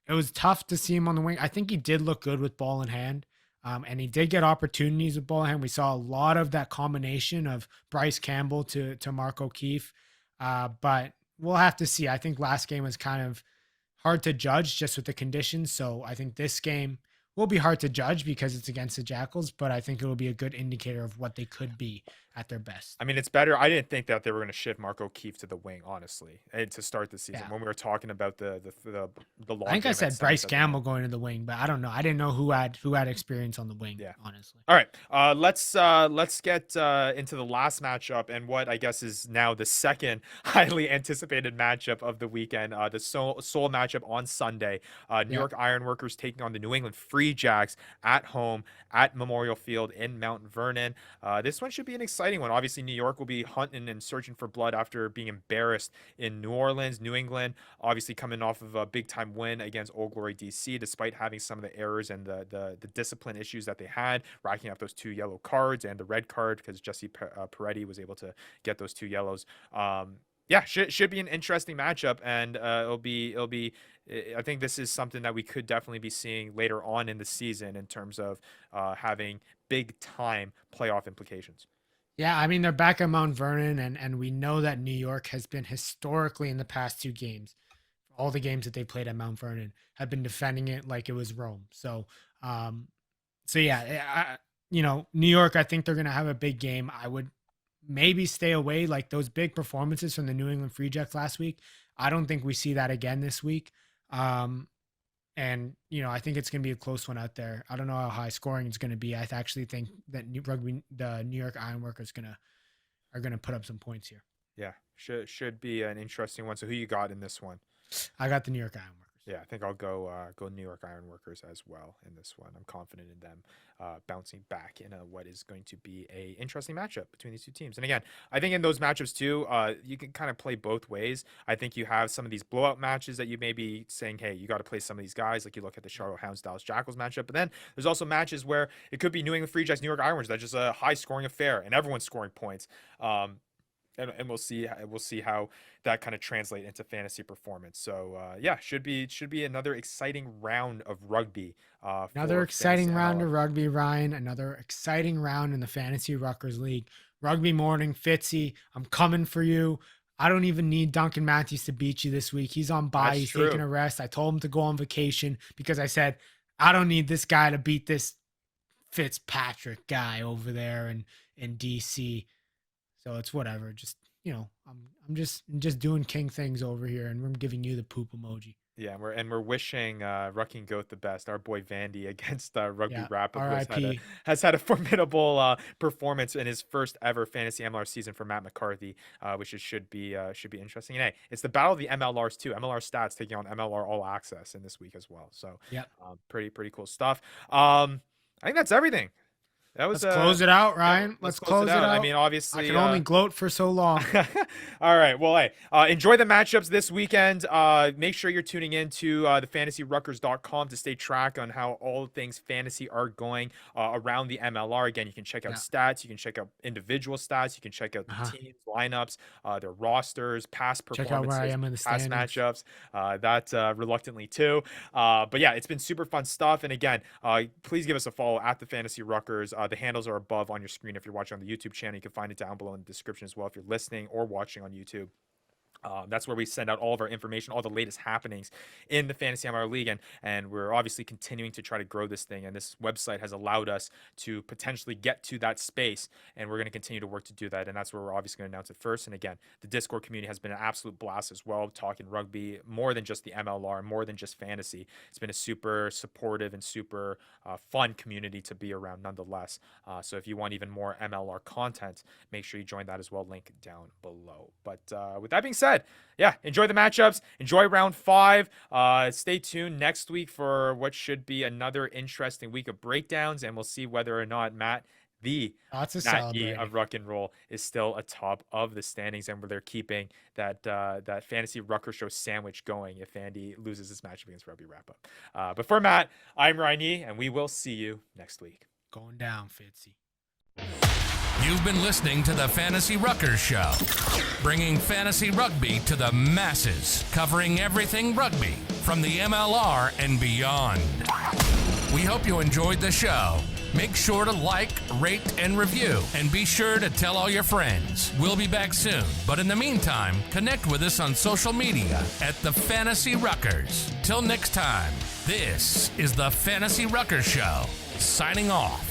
it was tough to see him on the wing. I think he did look good with ball in hand. And he did get opportunities with ball in hand. We saw a lot of that combination of Bryce Campbell to Mark O'Keefe. But we'll have to see. I think last game was kind of hard to judge just with the conditions. So I think this game will be hard to judge because it's against the Jackals, but I think it will be a good indicator of what they could be at their best. I mean, it's better. I didn't think that they were going to shift Mark O'Keefe to the wing, honestly, and to start the season. When we were talking about the long. I think I said Bryce Campbell going to the wing, but I don't know. I didn't know who had experience on the wing. Yeah, honestly. All right, let's get into the last matchup and what I guess is now the second highly anticipated matchup of the weekend. The Seoul matchup on Sunday. New York Ironworkers taking on the New England Free Jacks at home at Memorial Field in Mount Vernon. This one should be an exciting one. Obviously, New York will be hunting and searching for blood after being embarrassed in New Orleans. New England, obviously coming off of a big-time win against Old Glory DC, despite having some of the errors and the discipline issues that they had, racking up those 2 yellow cards and the red card because Jesse Peretti was able to get those 2 yellows. Should be an interesting matchup, and it'll be. I think this is something that we could definitely be seeing later on in the season in terms of having big-time playoff implications. Yeah, I mean, they're back at Mount Vernon, and we know that New York has been historically in the past 2 games, all the games that they played at Mount Vernon, have been defending it like it was Rome. Um, so yeah, New York, I think they're gonna have a big game. I would maybe stay away, like those big performances from the New England Free Jacks last week. I don't think we see that again this week. And I think it's going to be a close one out there. I don't know how high scoring it's going to be. I actually think that the New York Ironworkers are gonna put up some points here. Yeah, should be an interesting one. So who you got in this one? I got the New York Ironworkers. Yeah, I think I'll go New York Ironworkers as well in this one. I'm confident in them bouncing back in what is going to be a interesting matchup between these two teams. And again, I think in those matchups too, you can kind of play both ways. I think you have some of these blowout matches that you may be saying, hey, you got to play some of these guys. Like you look at the Charlotte Hounds Dallas Jackals matchup, but then there's also matches where it could be New England Free Jacks New York Ironworkers. That's just a high scoring affair, and everyone's scoring points. And we'll see how that kind of translate into fantasy performance. So yeah, should be another exciting round of rugby. Another exciting round of rugby, Ryan. Another exciting round in the Fantasy Ruckers League. Rugby morning, Fitzy. I'm coming for you. I don't even need Duncan Matthews to beat you this week. He's on bye. He's taking a rest. I told him to go on vacation because I said I don't need this guy to beat this Fitzpatrick guy over there in DC. So it's whatever. Just I'm just doing king things over here, and we're giving you the poop emoji. Yeah, we're wishing Rucking Goat the best. Our boy Vandy against Rugby Rapid has had a formidable performance in his first ever fantasy MLR season for Matt McCarthy, which should be interesting. And hey, it's the battle of the MLRs too. MLR Stats taking on MLR All Access in this week as well. So yeah, pretty cool stuff. I think that's everything. Let's close it out, Ryan. Yeah, let's close it out. I mean, obviously, I can only gloat for so long. All right. Well, hey, enjoy the matchups this weekend. Make sure you're tuning in to thefantasyruckers.com to stay track on how all things fantasy are going around the MLR. Again, you can check out stats. You can check out individual stats. You can check out the teams, lineups, their rosters, past performances, check out where I am in the past standings. matchups. That reluctantly too. But yeah, it's been super fun stuff. And again, please give us a follow at the Fantasy Ruckers. The handles are above on your screen. If you're watching on the YouTube channel, you can find it down below in the description as well if you're listening or watching on YouTube. That's where we send out all of our information, all the latest happenings in the Fantasy MLR League. And we're obviously continuing to try to grow this thing. And this website has allowed us to potentially get to that space. And we're going to continue to work to do that. And that's where we're obviously going to announce it first. And again, the Discord community has been an absolute blast as well, talking rugby, more than just the MLR, more than just fantasy. It's been a super supportive and super fun community to be around nonetheless. So if you want even more MLR content, make sure you join that as well. Link down below. But with that being said, yeah, enjoy the matchups. Enjoy round 5. Stay tuned next week for what should be another interesting week of breakdowns, and we'll see whether or not Matt E of Ruck and Roll is still atop of the standings, and where they're keeping that Fantasy Rucker Show sandwich going if Andy loses his matchup against Rugby Wrap Up. But for Matt, I'm Ryan E, and we will see you next week. Going down, Fitzy. You've been listening to the Fantasy Ruckers Show, bringing fantasy rugby to the masses, covering everything rugby from the MLR and beyond. We hope you enjoyed the show. Make sure to like, rate, and review, and be sure to tell all your friends. We'll be back soon, but in the meantime, connect with us on social media at the Fantasy Ruckers. Till next time, this is the Fantasy Ruckers Show, signing off.